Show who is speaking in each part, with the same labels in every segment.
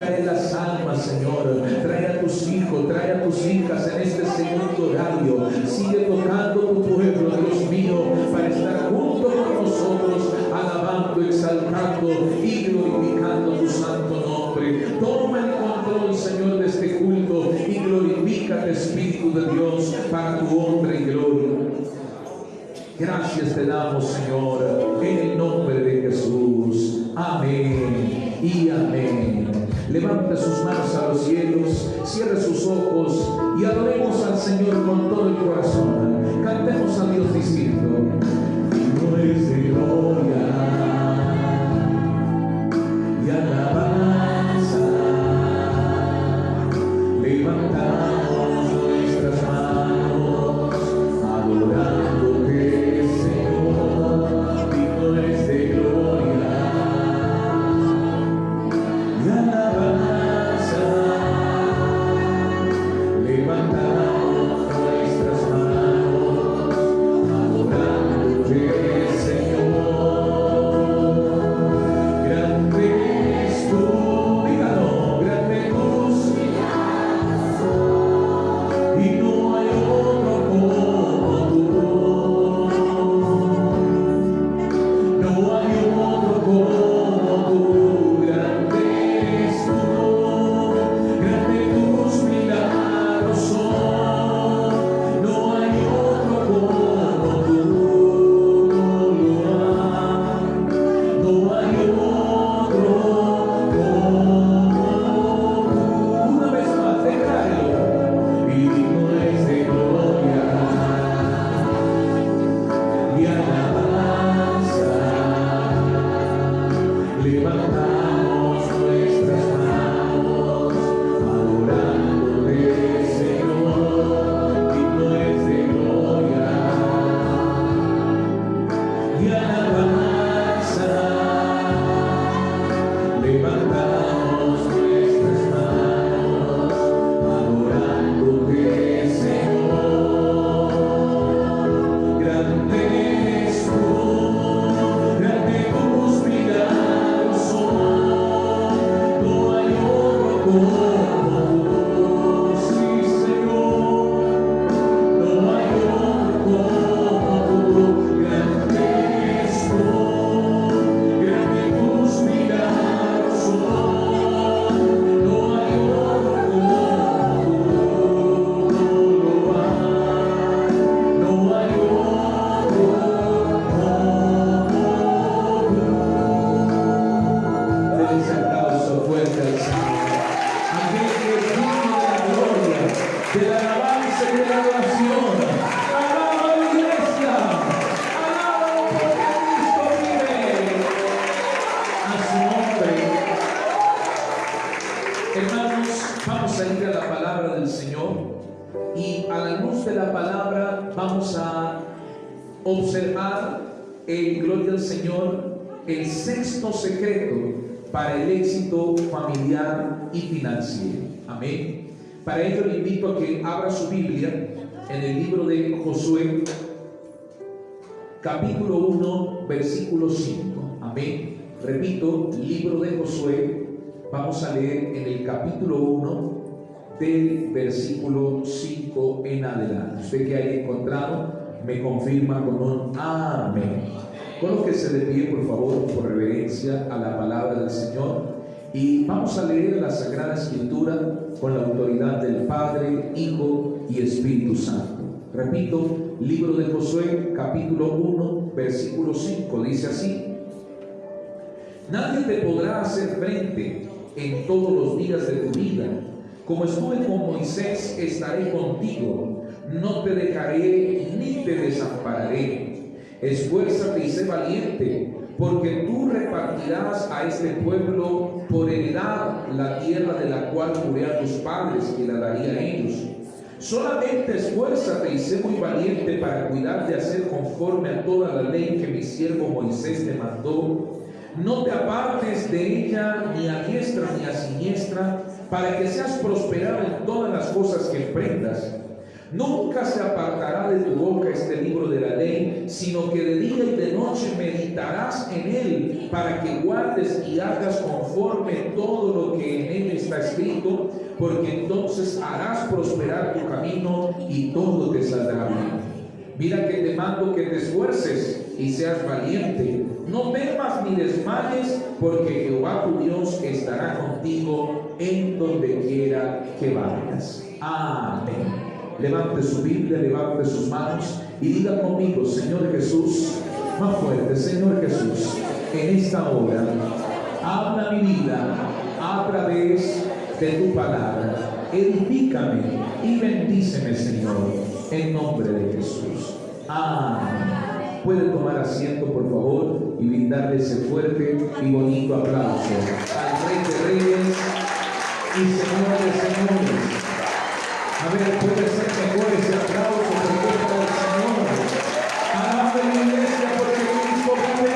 Speaker 1: Trae las almas, Señor. Trae a tus hijos, trae a tus hijas en este segundo horario. Sigue tocando tu pueblo, Dios mío, para estar junto con nosotros, alabando, exaltando y glorificando tu santo nombre. Toma el control, Señor, de este culto y glorifícate, Espíritu de Dios, para tu honra y gloria. Gracias te damos, Señor, en el nombre de Jesús. Amén y amén. Levante sus manos a los cielos, cierre sus ojos y adoremos al Señor con todo el corazón. Cantemos a Dios diciendo: no es de gloria y alabanza. Levantamos nuestras manos adorándote, Señor. Digno es de gloria y alabanza. Levantamos nuestras manos adorándote, Señor. Grande es tú, dígalo, grande tus milagros, y no hay otro como tú. No hay otro como tú. Grande eres tú, grande tus milagros son. No hay otro como tú. No hay otro como tú. Una vez más, déjalo. Y digno es de gloria y alabanza. Levantamos nuestras manos adorándote, Señor. Digno es de gloria y alabanza. Levantamos nuestras manos adorándote, Señor. Grande eres tú, grande tus milagros son. No hay otro como tú, sí, Señor. No hay otro como tú. Grande eres tú, grande tus milagros son. No hay otro como tú. No hay otro como tú. Denle ese aplauso fuerte al Señor. Aquel que es digno de la gloria, de la alabanza y de la adoración. Alaba a la iglesia. Alaba porque Cristo vive. A su nombre. Hermanos, vamos a ir a la palabra del Señor y a la luz de la palabra vamos a observar, en gloria al Señor, el sexto secreto para el éxito familiar y financiero. Amén. Para ello le invito a que abra su Biblia en el libro de Josué, capítulo 1, versículo 5. Amén. Repito, libro de Josué, vamos a leer en el capítulo 1 del versículo 5 en adelante. Usted que haya encontrado me confirma con un amén. Colóquese de pie, por favor, por reverencia a la palabra del Señor, y vamos a leer la Sagrada Escritura con la autoridad del Padre, Hijo y Espíritu Santo. Repito, libro de Josué, capítulo 1, versículo 5, dice así: nadie te podrá hacer frente en todos los días de tu vida. Como estuve con Moisés, estaré contigo. No te dejaré ni te desampararé. Esfuérzate y sé valiente, porque tú repartirás a este pueblo por heredad la tierra de la cual juré a tus padres que la daría a ellos. Solamente esfuérzate y sé muy valiente para cuidar de hacer conforme a toda la ley que mi siervo Moisés te mandó. No te apartes de ella ni a diestra ni a siniestra, para que seas prosperado en todas las cosas que emprendas. Nunca se apartará de tu boca este libro de la ley, sino que de día y de noche meditarás en él, para que guardes y hagas conforme todo lo que en él está escrito, porque entonces harás prosperar tu camino y todo te saldrá bien. Mira que te mando que te esfuerces y seas valiente. No temas ni desmayes, porque Jehová tu Dios estará contigo en donde quiera que vayas. Amén. Levante su Biblia, levante sus manos y diga conmigo: Señor Jesús, más fuerte, Señor Jesús, en esta hora, habla mi vida a través de tu palabra. Edifícame y bendíceme, Señor, en nombre de Jesús. Amén. Puede tomar asiento, por favor, y brindarle ese fuerte y bonito aplauso al Rey de Reyes y Señor de Señores. A ver, puede ser mejor ese aplauso porque es para el Señor. Alaba la iglesia porque Cristo vive.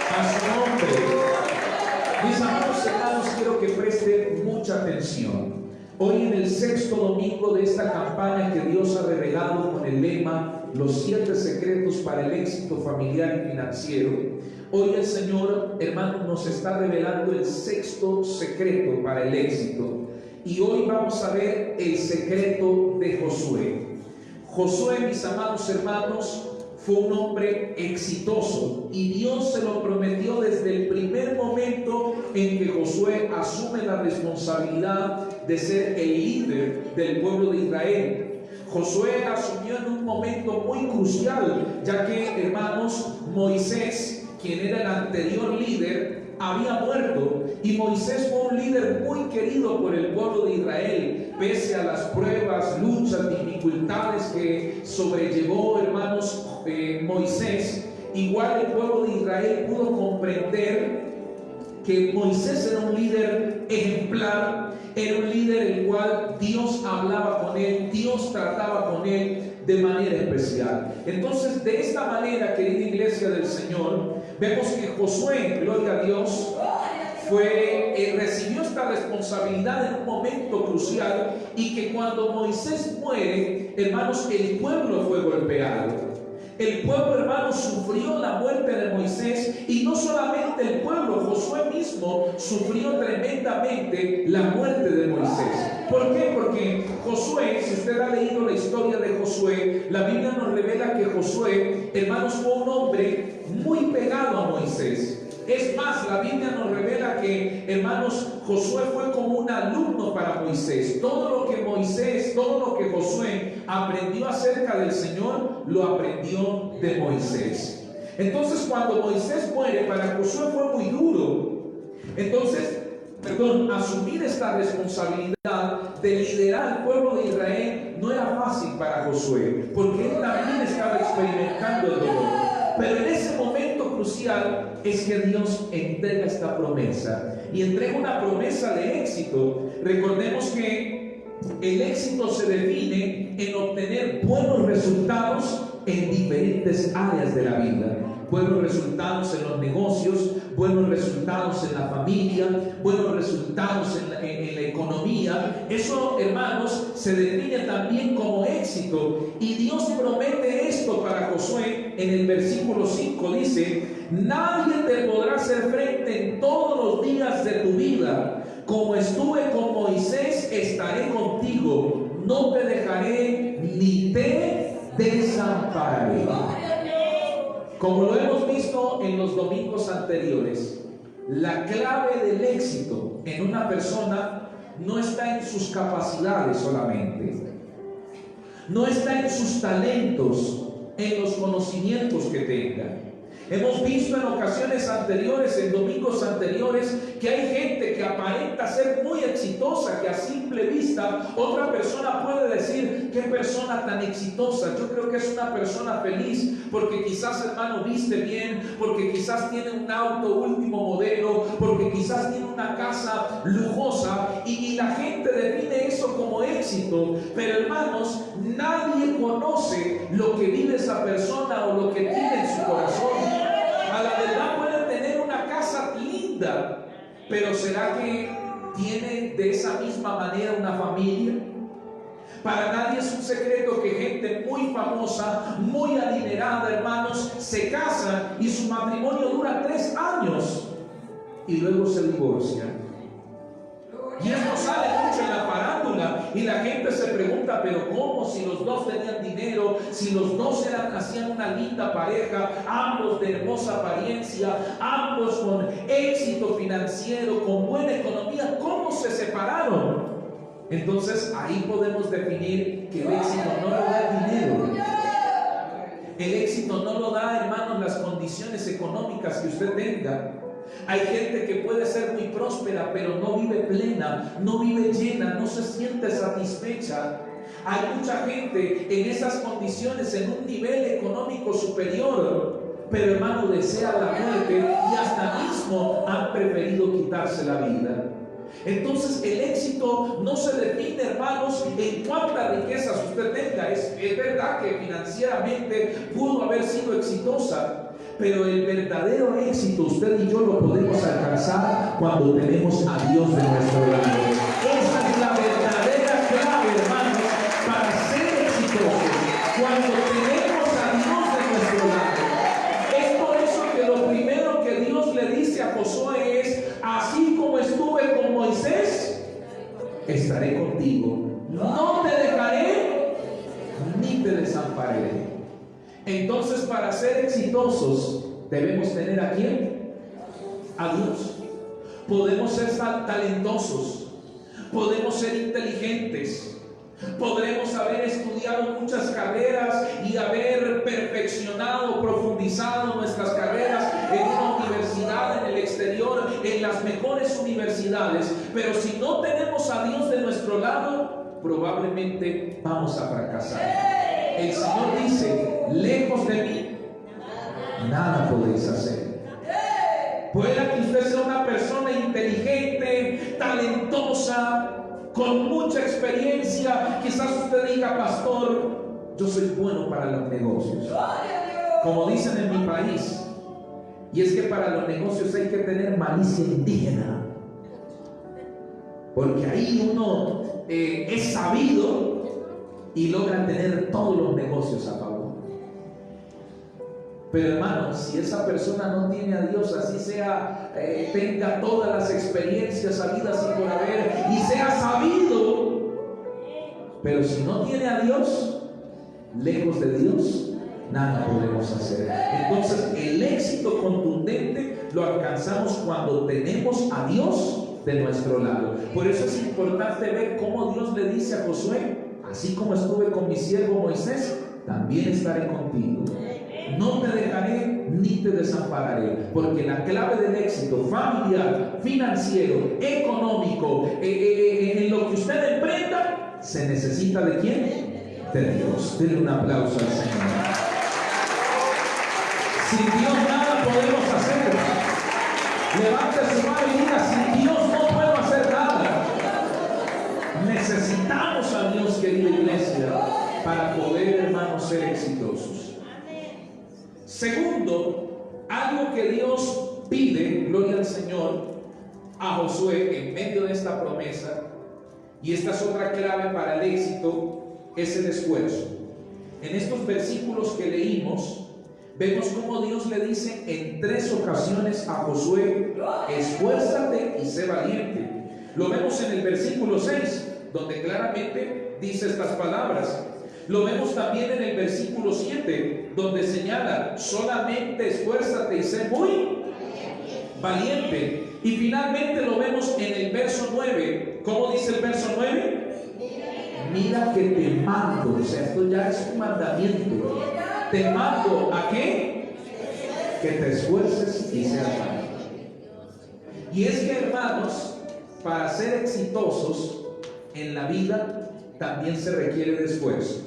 Speaker 1: A su nombre. Mis amados hermanos, quiero que presten mucha atención. Hoy, en el sexto domingo de esta campaña que Dios ha revelado con el lema Los 7 secretos para el éxito familiar y financiero, hoy el Señor, hermano, nos está revelando el sexto secreto para el éxito. Y hoy vamos a ver el secreto de Josué. Josué, mis amados hermanos, fue un hombre exitoso y Dios se lo prometió desde el primer momento en que Josué asume la responsabilidad de ser el líder del pueblo de Israel. Josué asumió en un momento muy crucial, ya que, hermanos, Moisés, quien era el anterior líder, había muerto, y Moisés fue un líder muy querido por el pueblo de Israel, pese a las pruebas, luchas, dificultades que sobrellevó, hermanos, Moisés. Igual el pueblo de Israel pudo comprender que Moisés era un líder ejemplar, era un líder el cual Dios hablaba con él, Dios trataba con él de manera especial. Entonces, de esta manera, querida iglesia del Señor, vemos que Josué, gloria a Dios, recibió esta responsabilidad en un momento crucial, y que cuando Moisés muere, hermanos, el pueblo fue golpeado. El pueblo, hermanos, sufrió la muerte de Moisés, y no solamente el pueblo, Josué mismo sufrió tremendamente la muerte de Moisés. ¿Por qué? Porque Josué, si usted ha leído la historia de Josué, la Biblia nos revela que Josué, hermanos, fue un hombre muy pegado a Moisés. Es más, la Biblia nos revela que, hermanos, Josué fue como un alumno para Moisés. Todo lo que Moisés, todo lo que Josué aprendió acerca del Señor, lo aprendió de Moisés. Entonces, cuando Moisés muere, para Josué fue muy duro. Entonces, asumir esta responsabilidad de liderar al pueblo de Israel no era fácil para Josué, porque él también estaba experimentando el dolor. Pero en ese momento crucial es que Dios entrega esta promesa, y entrega una promesa de éxito. Recordemos que el éxito se define en obtener buenos resultados en diferentes áreas de la vida. Buenos resultados en los negocios, buenos resultados en la familia, buenos resultados en la economía. Eso, hermanos, se define también como éxito. Y Dios promete esto para Josué en el versículo 5. Dice: nadie te podrá hacer frente en todos los días de tu vida. Como estuve con Moisés, estaré contigo. No te dejaré ni te desampararé. Como lo hemos visto en los domingos anteriores, la clave del éxito en una persona no está en sus capacidades solamente, no está en sus talentos, en los conocimientos que tenga. Hemos visto en ocasiones anteriores, en domingos anteriores, que hay gente que aparenta ser muy exitosa, que a simple vista otra persona puede decir: qué persona tan exitosa. Yo creo que es una persona feliz, porque quizás, hermano, viste bien, porque quizás tiene un auto último modelo, porque quizás tiene una casa lujosa, y la gente define eso como éxito. Pero, hermanos, nadie conoce lo que vive esa persona o lo que tiene en su corazón. A la verdad, pueden tener una casa linda, pero ¿será que tiene de esa misma manera una familia? Para nadie es un secreto que gente muy famosa, muy adinerada, hermanos, se casa y su matrimonio dura 3 años y luego se divorcian. Y esto sale mucho en la farándula y la gente se pregunta, pero ¿cómo? Si los dos tenían dinero, si los dos hacían una linda pareja, ambos de hermosa apariencia, ambos con éxito financiero, con buena economía, ¿cómo se separaron? Entonces ahí podemos definir que el éxito no lo da el dinero. El éxito no lo da, hermanos, las condiciones económicas que usted tenga. Hay gente que puede ser muy próspera, pero no vive plena, no vive llena, no se siente satisfecha. Hay mucha gente en esas condiciones, en un nivel económico superior, pero hermano, desea la muerte y hasta mismo han preferido quitarse la vida. Entonces el éxito no se define, hermanos, en cuántas riquezas usted tenga. Es verdad que financieramente pudo haber sido exitosa, pero el verdadero éxito usted y yo lo podemos alcanzar cuando tenemos a Dios de nuestro lado. Esa es la verdadera clave, hermanos, para ser exitosos. Cuando tenemos a Dios de nuestro lado. Es por eso que lo primero que Dios le dice a Josué es: así como estuve con Moisés, estaré contigo. No te dejaré ni te desampararé. Entonces, para ser exitosos, debemos tener ¿a quién? A Dios. Podemos ser talentosos, podemos ser inteligentes, podremos haber estudiado muchas carreras y haber perfeccionado, profundizado nuestras carreras en una universidad, en el exterior, en las mejores universidades, pero si no tenemos a Dios de nuestro lado, probablemente vamos a fracasar. El Señor dice: lejos de mí nada podéis hacer. Pueda que usted sea una persona inteligente, talentosa, con mucha experiencia. Quizás usted diga: pastor, yo soy bueno para los negocios, como dicen en mi país. Y es que para los negocios hay que tener malicia indígena, porque ahí uno es sabido y logra tener todos los negocios a favor. Pero hermanos, si esa persona no tiene a Dios, así sea, tenga todas las experiencias habidas y por haber, y sea sabido, pero si no tiene a Dios, lejos de Dios, nada podemos hacer. Entonces el éxito contundente lo alcanzamos cuando tenemos a Dios de nuestro lado. Por eso es importante ver cómo Dios le dice a Josué: así como estuve con mi siervo Moisés, también estaré contigo. No te dejaré ni te desampararé. Porque la clave del éxito familiar, financiero, económico, en lo que usted emprenda, se necesita ¿de quién? De Dios. Denle un aplauso al Señor. Sin Dios nada podemos hacer. Levante su mano y diga: sin Dios no puedo hacer nada. Necesitamos a Dios, querida iglesia, para poder, hermanos, ser exitosos. Segundo, algo que Dios pide, gloria al Señor, a Josué en medio de esta promesa, y esta es otra clave para el éxito, es el esfuerzo. En estos versículos que leímos, vemos cómo Dios le dice en 3 ocasiones a Josué: esfuérzate y sé valiente. Lo vemos en el versículo 6, donde claramente dice estas palabras. Lo vemos también en el versículo 7, donde señala: solamente esfuérzate y sé muy valiente. Y finalmente lo vemos en el verso 9. ¿Cómo dice el verso 9? Mira que te mando. O sea, esto ya es un mandamiento. Te mando ¿a qué? Que te esfuerces y seas valiente. Y es que, hermanos, para ser exitosos en la vida también se requiere de esfuerzo.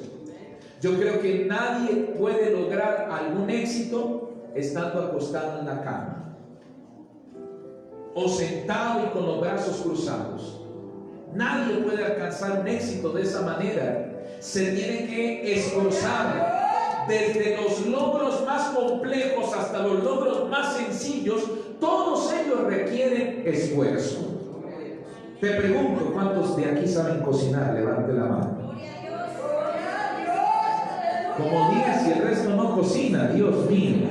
Speaker 1: Yo creo que nadie puede lograr algún éxito estando acostado en la cama o sentado y con los brazos cruzados. Nadie puede alcanzar un éxito de esa manera. Se tiene que esforzar. Desde los logros más complejos hasta los logros más sencillos, todos ellos requieren esfuerzo. Te pregunto, ¿cuántos de aquí saben cocinar? Levante la mano. Como 10 y el resto no cocina, Dios mío.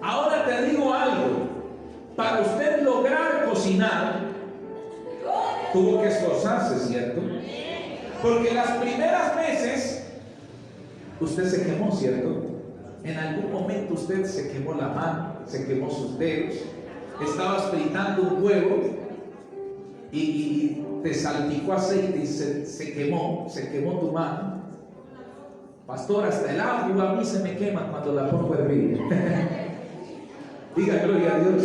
Speaker 1: Ahora te digo algo. Para usted lograr cocinar, tuvo que esforzarse, ¿cierto? Porque las primeras veces usted se quemó, ¿cierto? En algún momento usted se quemó la mano, se quemó sus dedos, estabas fritando un huevo y te salpicó aceite y se quemó tu mano. Pastor, hasta el agua a mí se me quema cuando la pongo a hervir. Diga gloria a Dios.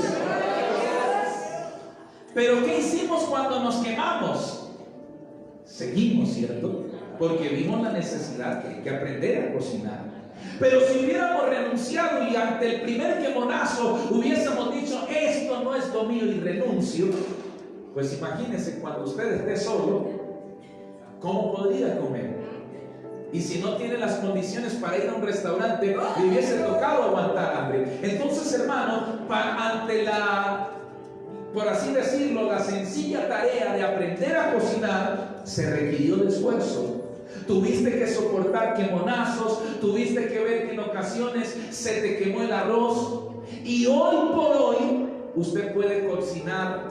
Speaker 1: Pero ¿qué hicimos cuando nos quemamos? Seguimos, ¿cierto? Porque vimos la necesidad que hay que aprender a cocinar. Pero si hubiéramos renunciado y ante el primer quemonazo hubiésemos dicho, esto no es lo mío y renuncio, pues imagínense cuando usted esté solo, ¿cómo podría comer? Y si no tiene las condiciones para ir a un restaurante, le hubiese tocado aguantar hambre. Entonces, hermano, ante la, por así decirlo, la sencilla tarea de aprender a cocinar, se requirió de esfuerzo. Tuviste que soportar quemonazos, tuviste que ver que en ocasiones se te quemó el arroz. Y hoy por hoy, usted puede cocinar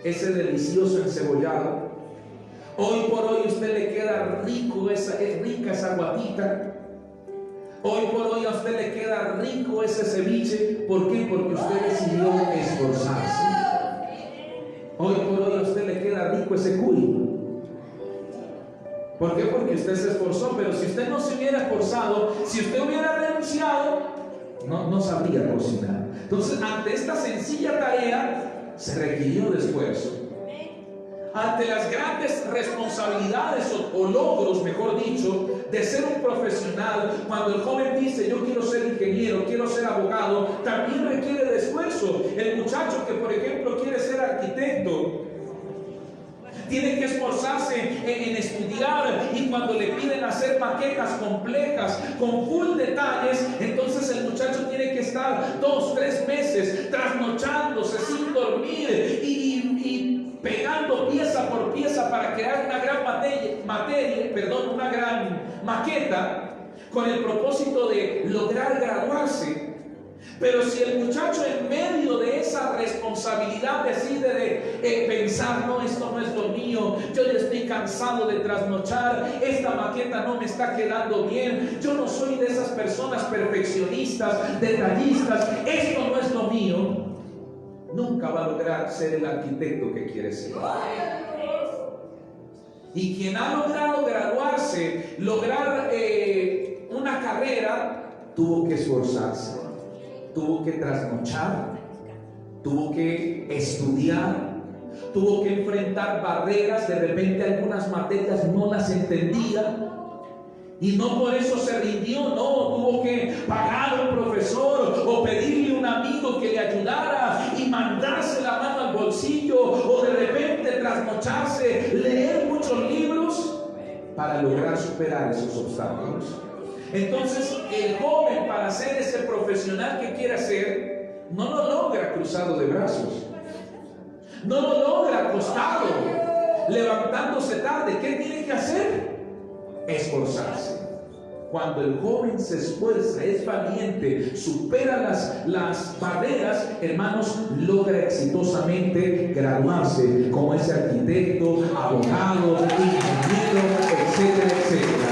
Speaker 1: ese delicioso encebollado. Hoy por hoy usted le queda rica esa guatita. Hoy por hoy a usted le queda rico ese ceviche. ¿Por qué? Porque usted decidió esforzarse. Hoy por hoy a usted le queda rico ese cuy. ¿Por qué? Porque usted se esforzó. Pero si usted no se hubiera esforzado, si usted hubiera renunciado, no sabría cocinar. Entonces, ante esta sencilla tarea se requirió de esfuerzo. Ante las grandes responsabilidades o logros, mejor dicho, de ser un profesional, cuando el joven dice yo quiero ser ingeniero, quiero ser abogado, también requiere de esfuerzo. El muchacho que por ejemplo quiere ser arquitecto, tiene que esforzarse en estudiar, y cuando le piden hacer maquetas complejas con full detalles, entonces el muchacho tiene que estar 2-3 meses trasnochándose sin dormir y pegando pieza por pieza para crear una gran una gran maqueta con el propósito de lograr graduarse. Pero si el muchacho en medio de esa responsabilidad decide de pensar, no, esto no es lo mío, yo ya estoy cansado de trasnochar, esta maqueta no me está quedando bien, yo no soy de esas personas perfeccionistas, detallistas, esto no es lo mío, nunca va a lograr ser el arquitecto que quiere ser. Y quien ha logrado graduarse, lograr una carrera, tuvo que esforzarse, tuvo que trasnochar, tuvo que estudiar, tuvo que enfrentar barreras. De repente algunas materias no las entendía y no por eso se rindió, no, tuvo que pagar a un profesor o pedirle a un amigo que le ayudara y mandarse la mano al bolsillo, o de repente trasnocharse, leer muchos libros para lograr superar esos obstáculos. Entonces el joven, para ser ese profesional que quiere ser, no lo logra cruzado de brazos, no lo logra acostado, levantándose tarde. ¿Qué tiene que hacer? Esforzarse. Cuando el joven se esfuerza, es valiente, supera las barreras, hermanos, logra exitosamente graduarse como ese arquitecto, abogado, ingeniero, etcétera, etcétera.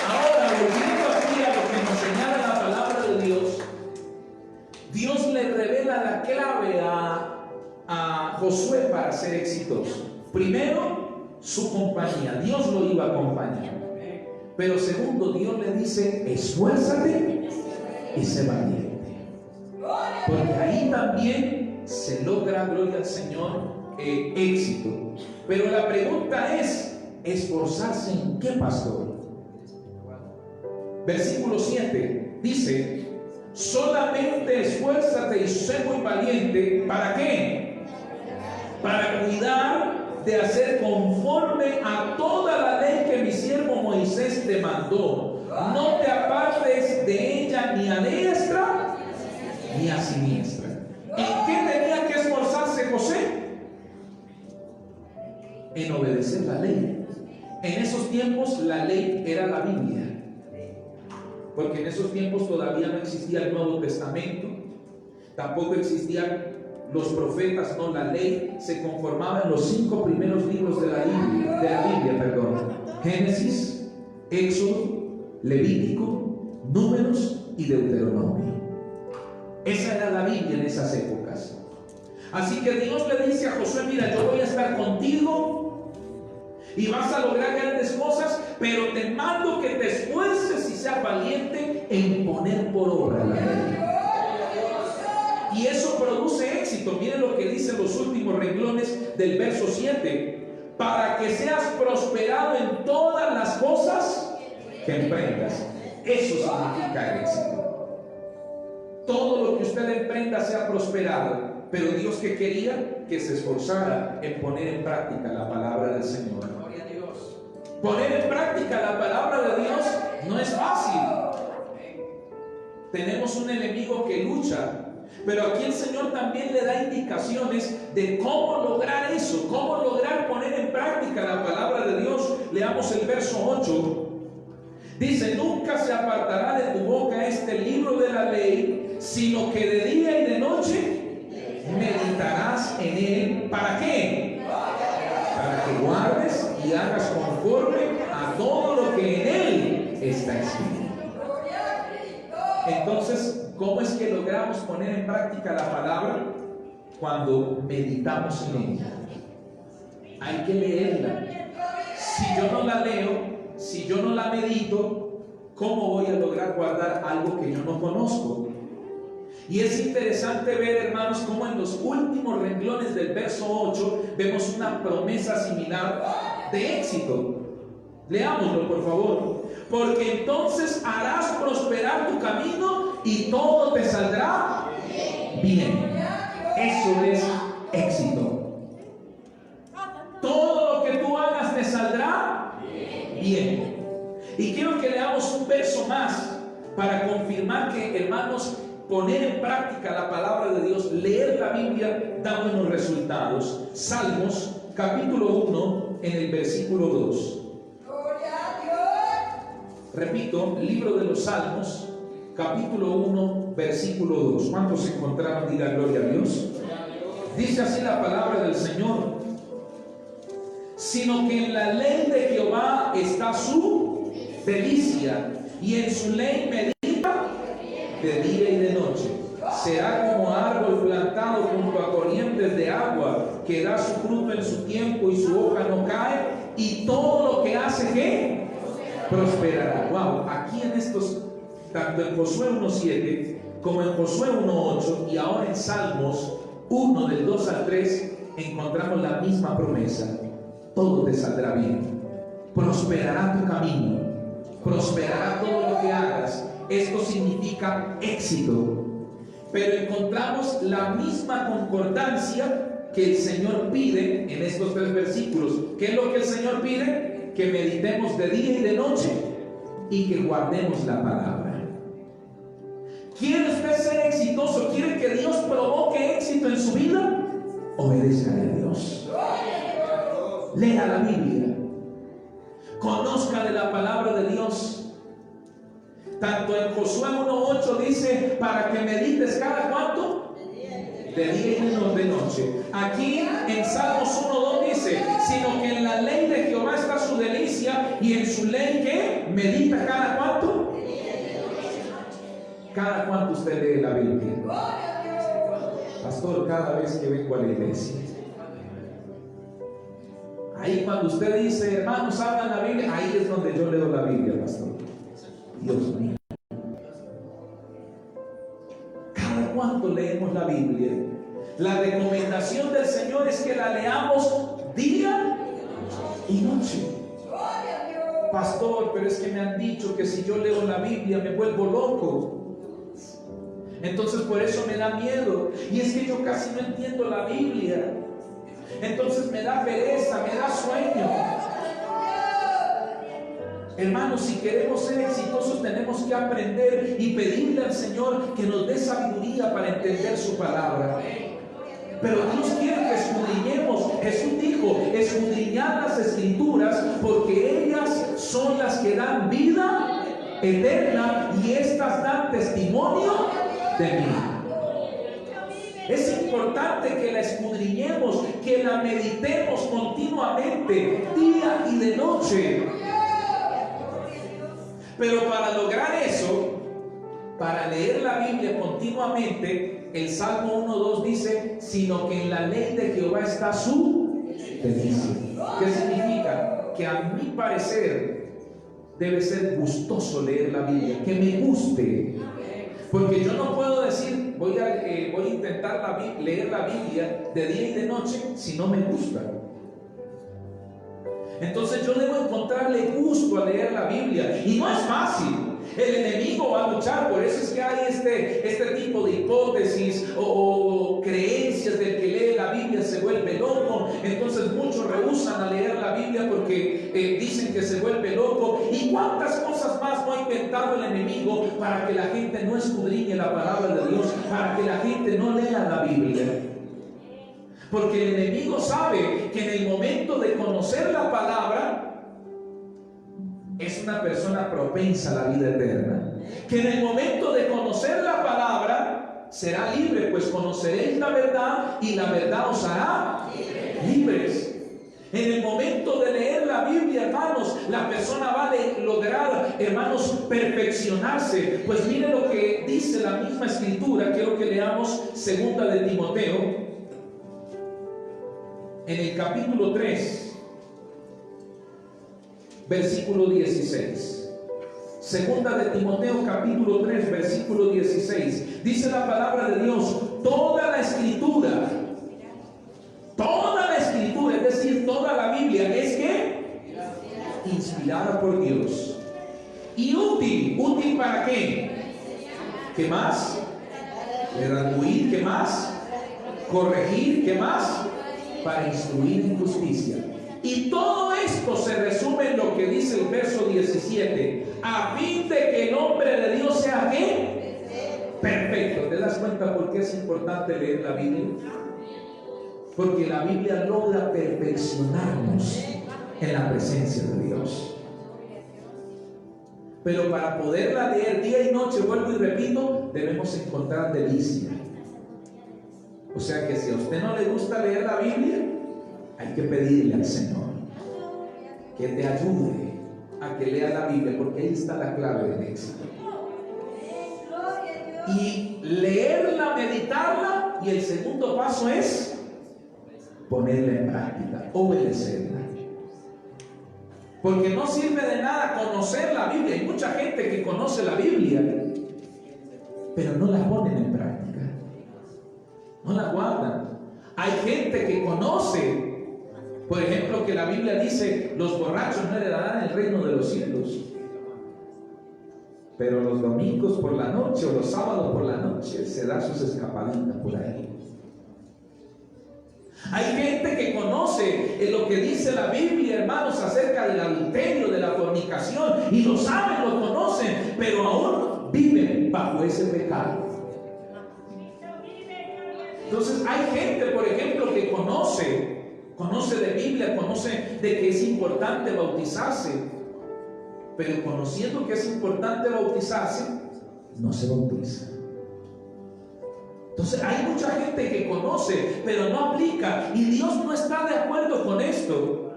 Speaker 1: Ahora, volviendo aquí a lo que nos señala la palabra de Dios, Dios le revela la clave a Josué para ser exitoso. Primero, su compañía. Dios lo iba a acompañar. Pero segundo, Dios le dice: esfuérzate y sé valiente. Porque ahí también se logra, gloria al Señor, éxito. Pero la pregunta es: ¿esforzarse en qué, pastor? Versículo 7 dice: solamente esfuérzate y sé muy valiente. ¿Para qué? Para cuidar de hacer conforme a toda la ley que mi siervo Moisés te mandó. No te apartes de ella ni a diestra ni a siniestra. ¿En qué tenía que esforzarse José? En obedecer la ley. En esos tiempos la ley era la Biblia, porque en esos tiempos todavía no existía el Nuevo Testamento, tampoco existían los profetas, no, la ley se conformaba en los 5 primeros libros de la Biblia, Génesis, Éxodo, Levítico, Números y Deuteronomio. Esa era la Biblia en esas épocas. Así que Dios le dice a Josué: mira, yo voy a estar contigo y vas a lograr grandes cosas, pero te mando que te esfuerces y seas valiente en poner por obra la ley. Y eso produce éxito. Miren lo que dicen los últimos renglones del verso 7: para que seas prosperado en todas las cosas que emprendas. Eso significa éxito. Todo lo que usted emprenda sea prosperado. Pero Dios, que quería que se esforzara en poner en práctica la palabra del Señor. Gloria a Dios. Poner en práctica la palabra de Dios no es fácil. Tenemos un enemigo que lucha, pero aquí el Señor también le da indicaciones de cómo lograr eso, cómo lograr poner en práctica la palabra de Dios. Leamos el verso 8. Dice: nunca se apartará de tu boca este libro de la ley, sino que de día y de noche meditarás en él. ¿Para qué? Para que guardes y hagas conforme a todo lo que en él está escrito. Entonces, ¿cómo es que logramos poner en práctica la palabra? Cuando meditamos en ella. Hay que leerla. Si yo no la leo, si yo no la medito, ¿cómo voy a lograr guardar algo que yo no conozco? Y es interesante ver, hermanos, cómo en los últimos renglones del verso 8 vemos una promesa similar de éxito. Leámoslo, por favor. Porque entonces harás prosperar tu camino y todo te saldrá bien. Eso es éxito. Todo lo que tú hagas te saldrá bien. Y quiero que leamos un verso más para confirmar que, hermanos, poner en práctica la palabra de Dios, leer la Biblia, da buenos resultados. Salmos capítulo 1 en el versículo 2. Repito, libro de los Salmos capítulo 1 versículo 2. ¿Cuántos se encontraron? Diga gloria a Dios. Dice así la palabra del Señor: sino que en la ley de Jehová está su delicia, y en su ley medita de día y de noche. Será como árbol plantado junto a corrientes de agua, que da su fruto en su tiempo y su hoja no cae, y todo lo que hace, ¿qué? Prosperará. Wow, aquí en estos, tanto en Josué 1:7 como en Josué 1:8 y ahora en Salmos 1 del 2 al 3 encontramos la misma promesa: todo te saldrá bien, prosperará tu camino, prosperará todo lo que hagas. Esto significa éxito. Pero encontramos la misma concordancia que el Señor pide en estos 3 versículos. ¿Qué es lo que el Señor pide? Que meditemos de día y de noche y que guardemos la palabra. ¿Quiere usted ser exitoso? ¿Quiere que Dios provoque éxito en su vida? Obedezca a Dios. Lea la Biblia. Conozca de la palabra de Dios. Tanto en Josué 1:8 dice: para que medites cada cuánto, de día y de noche. Aquí en Salmos 1:2 dice: sino que en la ley de Jehová está su delicia, y en su ley, ¿qué? Medita cada cuánto. Cada cuánto usted lee la Biblia. Pastor, cada vez que vengo a la iglesia. Ahí cuando usted dice: hermanos, hablan la Biblia, ahí es donde yo leo la Biblia, pastor. Dios mío. ¿Cada cuánto leemos la Biblia? La recomendación del Señor es que la leamos día y noche. Pastor, pero es que me han dicho que si yo leo la Biblia me vuelvo loco. Entonces por eso me da miedo. Y es que yo casi no entiendo la Biblia. Entonces me da pereza, me da sueño. Hermanos, si queremos ser exitosos, tenemos que aprender y pedirle al Señor que nos dé sabiduría para entender su palabra. Pero Dios quiere que escudriñemos. Jesús dijo: escudriñad las Escrituras, porque ellas son las que dan vida eterna, y estas dan testimonio de mí. Es importante que la escudriñemos, que la meditemos continuamente, día y de noche. Pero para lograr eso, para leer la Biblia continuamente, el Salmo 1:2 dice: sino que en la ley de Jehová está su delicia. ¿Qué significa? Que a mi parecer debe ser gustoso leer la Biblia, que me guste. Porque yo no puedo decir voy a intentar leer la Biblia de día y de noche si no me gusta. Entonces yo debo encontrarle gusto a leer la Biblia, y no es fácil. El enemigo va a luchar. Por eso es que hay este tipo de hipótesis o creencias del que lee la Biblia se vuelve loco. Entonces muchos rehúsan a leer la Biblia porque dicen que se vuelve loco. Y cuántas cosas más no ha inventado el enemigo para que la gente no escudriñe la palabra de Dios, para que la gente no lea la Biblia. Porque el enemigo sabe que en el momento de conocer la palabra es una persona propensa a la vida eterna. Que en el momento de conocer la palabra será libre, pues conoceréis la verdad y la verdad os hará libres. En el momento de leer la Biblia, hermanos, la persona va a lograr, hermanos, perfeccionarse. Pues mire lo que dice la misma Escritura. Quiero que leamos 2 de Timoteo, en el capítulo 3, versículo 16. 2 de Timoteo, capítulo 3, versículo 16. Dice la palabra de Dios: toda la Escritura, es decir, toda la Biblia, es que inspirada por Dios y útil. ¿Útil para qué? ¿Qué más? Redarguir. ¿Qué más? Corregir. ¿Qué más? Para instruir en justicia. Y todo esto se resume en lo que dice el verso 17: a fin de que el hombre de Dios sea ¿qué? Perfecto. ¿Te das cuenta por qué es importante leer la Biblia? Porque la Biblia logra perfeccionarnos en la presencia de Dios. Pero para poderla leer día y noche, vuelvo y repito, debemos encontrar delicia. O sea que si a usted no le gusta leer la Biblia, hay que pedirle al Señor que te ayude a que lea la Biblia, porque ahí está la clave del éxito. Y leerla, meditarla, y el segundo paso es ponerla en práctica, obedecerla. Porque no sirve de nada conocer la Biblia. Hay mucha gente que conoce la Biblia, pero no la ponen en práctica, no la guardan. Hay gente que conoce, por ejemplo, que la Biblia dice: los borrachos no heredarán el reino de los cielos. Pero los domingos por la noche o los sábados por la noche se da sus escapaditas por ahí. Hay gente que conoce lo que dice la Biblia, hermanos, acerca del adulterio, de la fornicación, y lo saben, lo conocen, pero aún viven bajo ese pecado. Entonces hay gente, por ejemplo, que conoce de Biblia, conoce de que es importante bautizarse, pero conociendo que es importante bautizarse, no se bautiza. Entonces hay mucha gente que conoce, pero no aplica, y Dios no está de acuerdo con esto.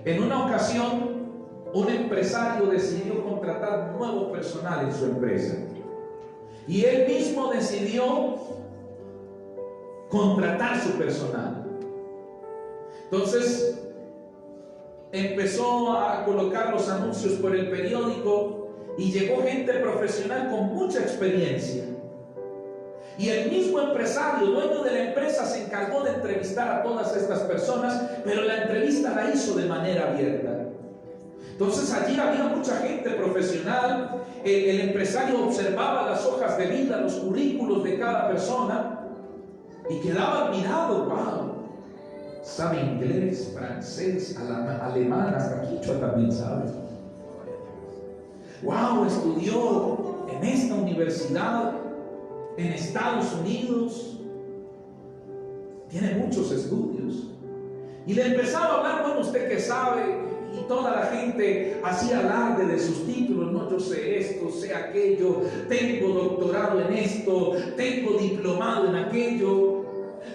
Speaker 1: En una ocasión, un empresario decidió contratar nuevo personal en su empresa, y él mismo decidió contratar su personal. Entonces empezó a colocar los anuncios por el periódico, y llegó gente profesional con mucha experiencia. Y el mismo empresario, dueño de la empresa, se encargó de entrevistar a todas estas personas, pero la entrevista la hizo de manera abierta. Entonces allí había mucha gente profesional. El empresario observaba las hojas de vida, los currículos de cada persona, y quedaba admirado. Wow, sabe inglés, francés, alemán, hasta quichua también sabe. Wow, estudió en esta universidad en Estados Unidos. tiene muchos estudios. Y le empezaba a hablar, bueno, usted que sabe, y toda la gente hacía alarde de sus títulos, no, yo sé esto, sé aquello, tengo doctorado en esto, tengo diplomado en aquello,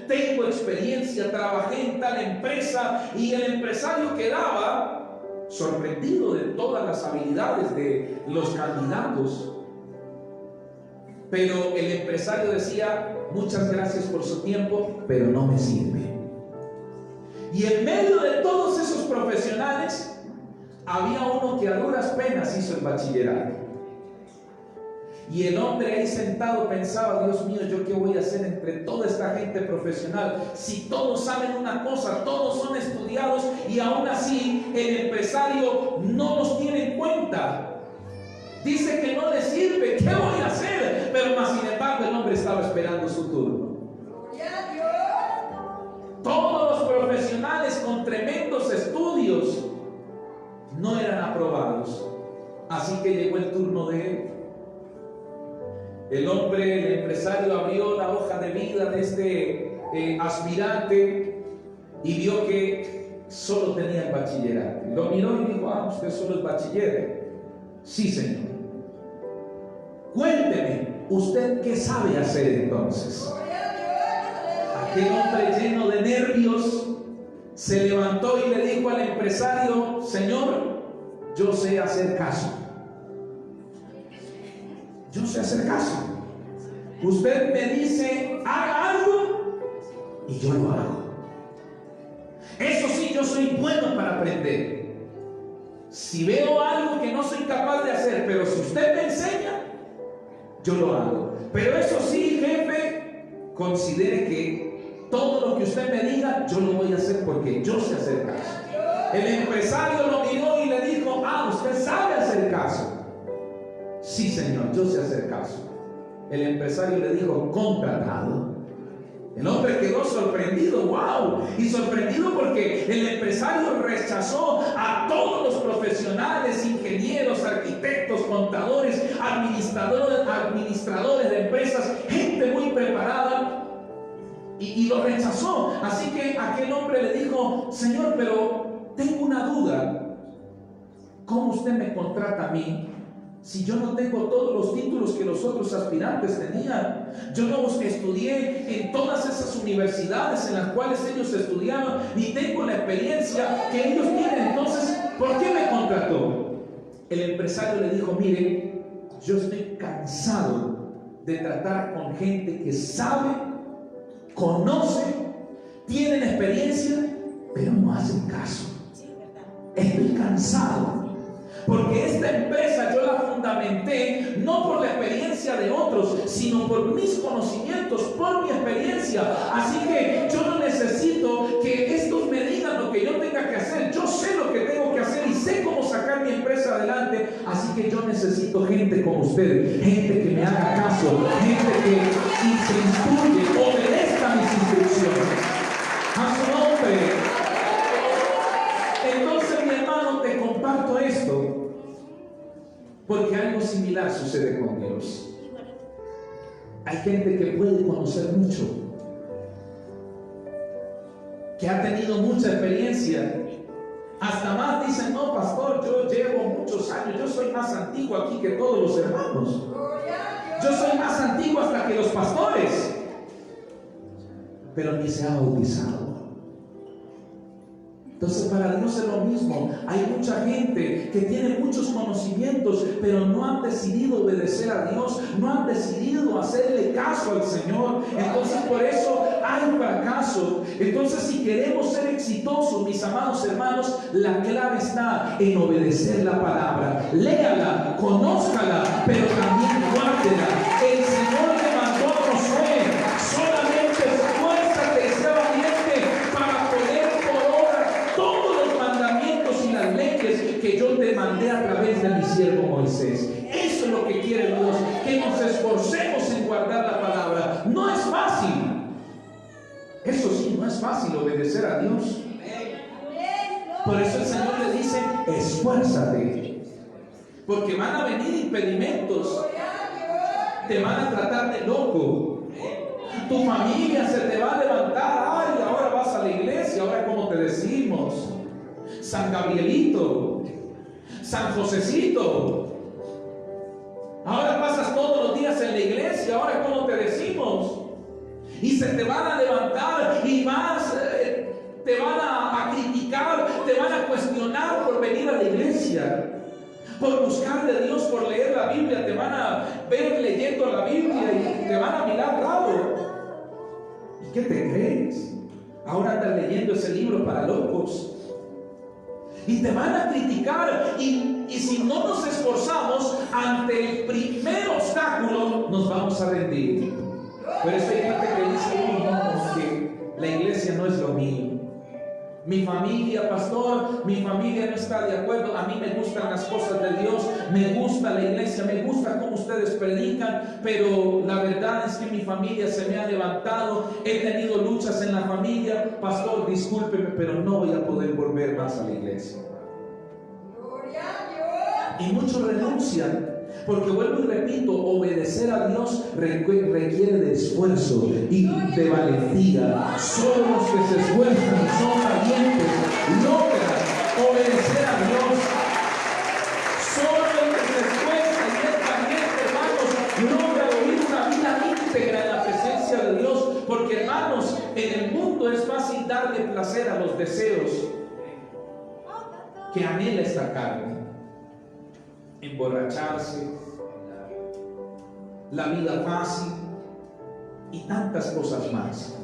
Speaker 1: tengo experiencia, trabajé en tal empresa, y el empresario quedaba sorprendido de todas las habilidades de los candidatos. Pero el empresario decía, muchas gracias por su tiempo, pero no me sirve. Y en medio de todos esos profesionales, había uno que a duras penas hizo el bachillerato. Y el hombre ahí sentado pensaba, Dios mío, ¿yo qué voy a hacer entre toda esta gente profesional? Si todos saben una cosa, todos son estudiados, y aún así el empresario no los tiene en cuenta. Dice que no le sirve, ¿qué voy a hacer? Pero más sin embargo el hombre estaba esperando su turno. Todos los profesionales con tremendos estudios no eran aprobados. Así que llegó el turno de él. El hombre, el empresario, abrió la hoja de vida de este aspirante y vio que solo tenía el bachillerato. Lo miró y dijo, usted solo es bachiller. Sí, señor. Cuénteme, ¿usted qué sabe hacer entonces? Aquel hombre lleno de nervios se levantó y le dijo al empresario, señor, yo sé hacer caso. Yo sé hacer caso. Usted me dice, haga algo y yo lo hago. Eso sí, yo soy bueno para aprender. Si veo algo que no soy capaz de hacer, pero si usted me enseña, yo lo hago. Pero eso sí, jefe, considere que todo lo que usted me diga, yo lo voy a hacer porque yo sé hacer caso. El empresario lo miró y le dijo, usted sabe hacer caso. Sí, señor, yo sé hacer caso. El empresario le dijo, contratado. El hombre quedó sorprendido, wow, y sorprendido porque el empresario rechazó a todos los profesionales, ingenieros, arquitectos, contadores, administradores de empresas, gente muy preparada, y lo rechazó. Así que aquel hombre le dijo, señor, pero tengo una duda. ¿Cómo usted me contrata a mí si yo no tengo todos los títulos que los otros aspirantes tenían? Yo no estudié en todas esas universidades en las cuales ellos estudiaron, ni tengo la experiencia que ellos tienen. Entonces, ¿por qué me contrató? El empresario le dijo, mire, yo estoy cansado de tratar con gente que sabe, conoce, tienen experiencia, pero no hacen caso. Estoy cansado. Porque esta empresa yo la fundamenté no por la experiencia de otros, sino por mis conocimientos, por mi experiencia. Así que yo no necesito que estos me digan lo que yo tenga que hacer. Yo sé lo que tengo que hacer y sé cómo sacar mi empresa adelante. Así que yo necesito gente como usted, gente que me haga caso, gente que se instruye, obedezca mis instrucciones. A su nombre. Entonces, mi hermano, te comparto esto porque algo similar sucede con Dios. Hay gente que puede conocer mucho, que ha tenido mucha experiencia, hasta más dicen, no, pastor, yo llevo muchos años, yo soy más antiguo aquí que todos los hermanos, yo soy más antiguo hasta que los pastores, pero ni se ha bautizado. Entonces para Dios es lo mismo. Hay mucha gente que tiene muchos conocimientos, pero no han decidido obedecer a Dios, no han decidido hacerle caso al Señor. Entonces por eso hay fracaso. Entonces si queremos ser exitosos, mis amados hermanos, la clave está en obedecer la palabra. Léala, conózcala, pero también guárdela. El Señor le mandó a Josué, solamente esfuérzate y sea valiente para poner por obra todos los mandamientos y las leyes que yo te mandé a través de mi siervo Moisés. Eso es lo que quiere Dios, que nos esforcemos en guardar la palabra. No es fácil. Eso sí, no es fácil obedecer a Dios. Por eso el Señor le dice, esfuérzate, porque van a venir impedimentos, te van a tratar de loco, Tu familia se te va a levantar. Ay, ahora vas a la iglesia. Ahora, ¿cómo te decimos? San Gabrielito, San Josecito. Ahora pasas todos los días en la iglesia. Ahora, ¿cómo te decimos? Y se te van a levantar y más te van a criticar, te van a cuestionar por venir a la iglesia, por buscar de Dios, por leer la Biblia. Te van a ver leyendo la Biblia y te van a mirar raro. ¿Y qué te crees? Ahora andas leyendo ese libro para locos. Y te van a criticar, y si no nos esforzamos, ante el primer obstáculo nos vamos a rendir. Pero hay gente que dice: no, que la iglesia no es lo mío. Mi familia, pastor, mi familia no está de acuerdo. A mí me gustan las cosas de Dios, me gusta la iglesia, me gusta cómo ustedes predican, pero la verdad es que mi familia se me ha levantado, he tenido luchas en la familia. Pastor, discúlpeme, pero no voy a poder volver más a la iglesia. Y muchos renuncian, porque vuelvo y repito, obedecer a Dios requiere de esfuerzo y de valentía. Solo los que se esfuerzan, son valientes, logran obedecer a Dios. Solo el que se esfuerza y es valiente, hermanos, logra vivir una vida íntegra en la presencia de Dios. Porque, hermanos, en el mundo es fácil darle placer a los deseos que anhela esta carne. Emborracharse, la vida fácil y tantas cosas más.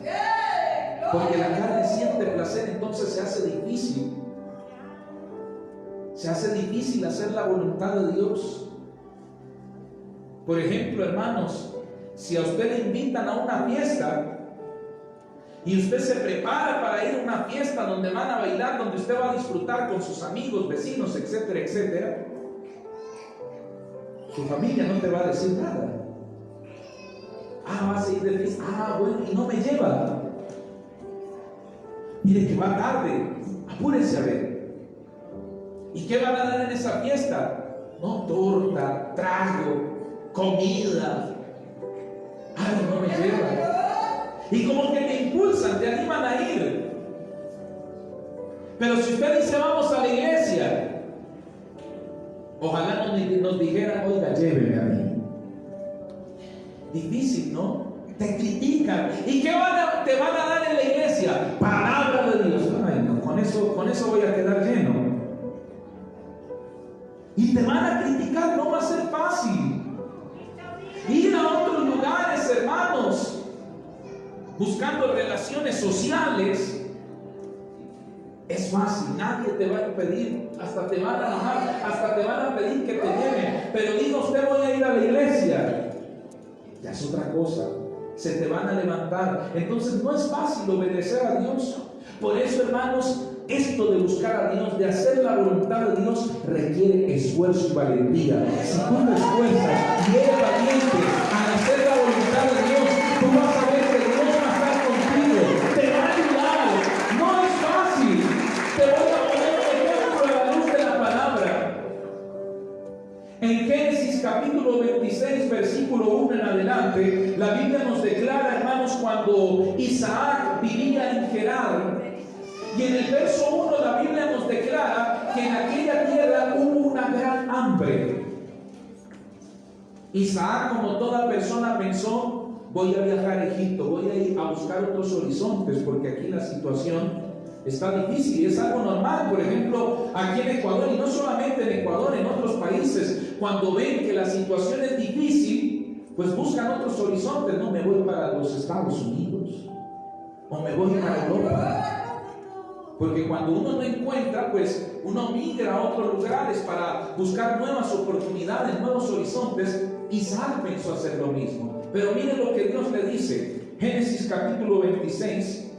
Speaker 1: Porque la carne siente placer, entonces se hace difícil. Se hace difícil hacer la voluntad de Dios. Por ejemplo, hermanos, si a usted le invitan a una fiesta y usted se prepara para ir a una fiesta donde van a bailar, donde usted va a disfrutar con sus amigos, vecinos, etcétera, etcétera, tu familia no te va a decir nada. Vas a ir de fiesta. Bueno, y no me lleva. Mire que va tarde, apúrense a ver. ¿Y qué van a dar en esa fiesta? No, torta, trago, comida. No me lleva. Y como que te impulsan, te animan a ir. Pero si usted dice: vamos a la iglesia, ojalá nos dijeran: oiga, lléveme a mí. Difícil, ¿no? Te critican. ¿Y qué te van a dar en la iglesia? Palabra de Dios. Ay, no, con eso voy a quedar lleno. Y te van a criticar, no va a ser fácil. Ir a otros lugares, hermanos, buscando relaciones sociales, es fácil, nadie te va a impedir, hasta te van a animar, hasta te van a pedir que te lleven. Pero diga usted: voy a ir a la iglesia, ya es otra cosa, se te van a levantar. Entonces no es fácil obedecer a Dios. Por eso, hermanos, esto de buscar a Dios, de hacer la voluntad de Dios, requiere esfuerzo y valentía. Si tú te esfuerzas y eres valiente al hacer la voluntad de Dios, tú vas a ver que Dios va a estar contigo, te va a ayudar. No es fácil. Te voy a poner un ejemplo a la luz de la palabra. En Génesis capítulo 26, versículo 1 en adelante, la Biblia nos declara, hermanos, cuando Isaac vivía en Gerar. Y en el verso 1 la Biblia nos declara que en aquella tierra hubo una gran hambre. Isaac, como toda persona, pensó: voy a viajar a Egipto, voy a ir a buscar otros horizontes, porque aquí la situación está difícil. Y es algo normal, por ejemplo, aquí en Ecuador, y no solamente en Ecuador, en otros países, cuando ven que la situación es difícil, pues buscan otros horizontes. No, me voy para los Estados Unidos, o me voy para Europa. Porque cuando uno no encuentra, pues uno migra a otros lugares para buscar nuevas oportunidades, nuevos horizontes. Isaac pensó hacer lo mismo. Pero miren lo que Dios le dice. Génesis capítulo 26,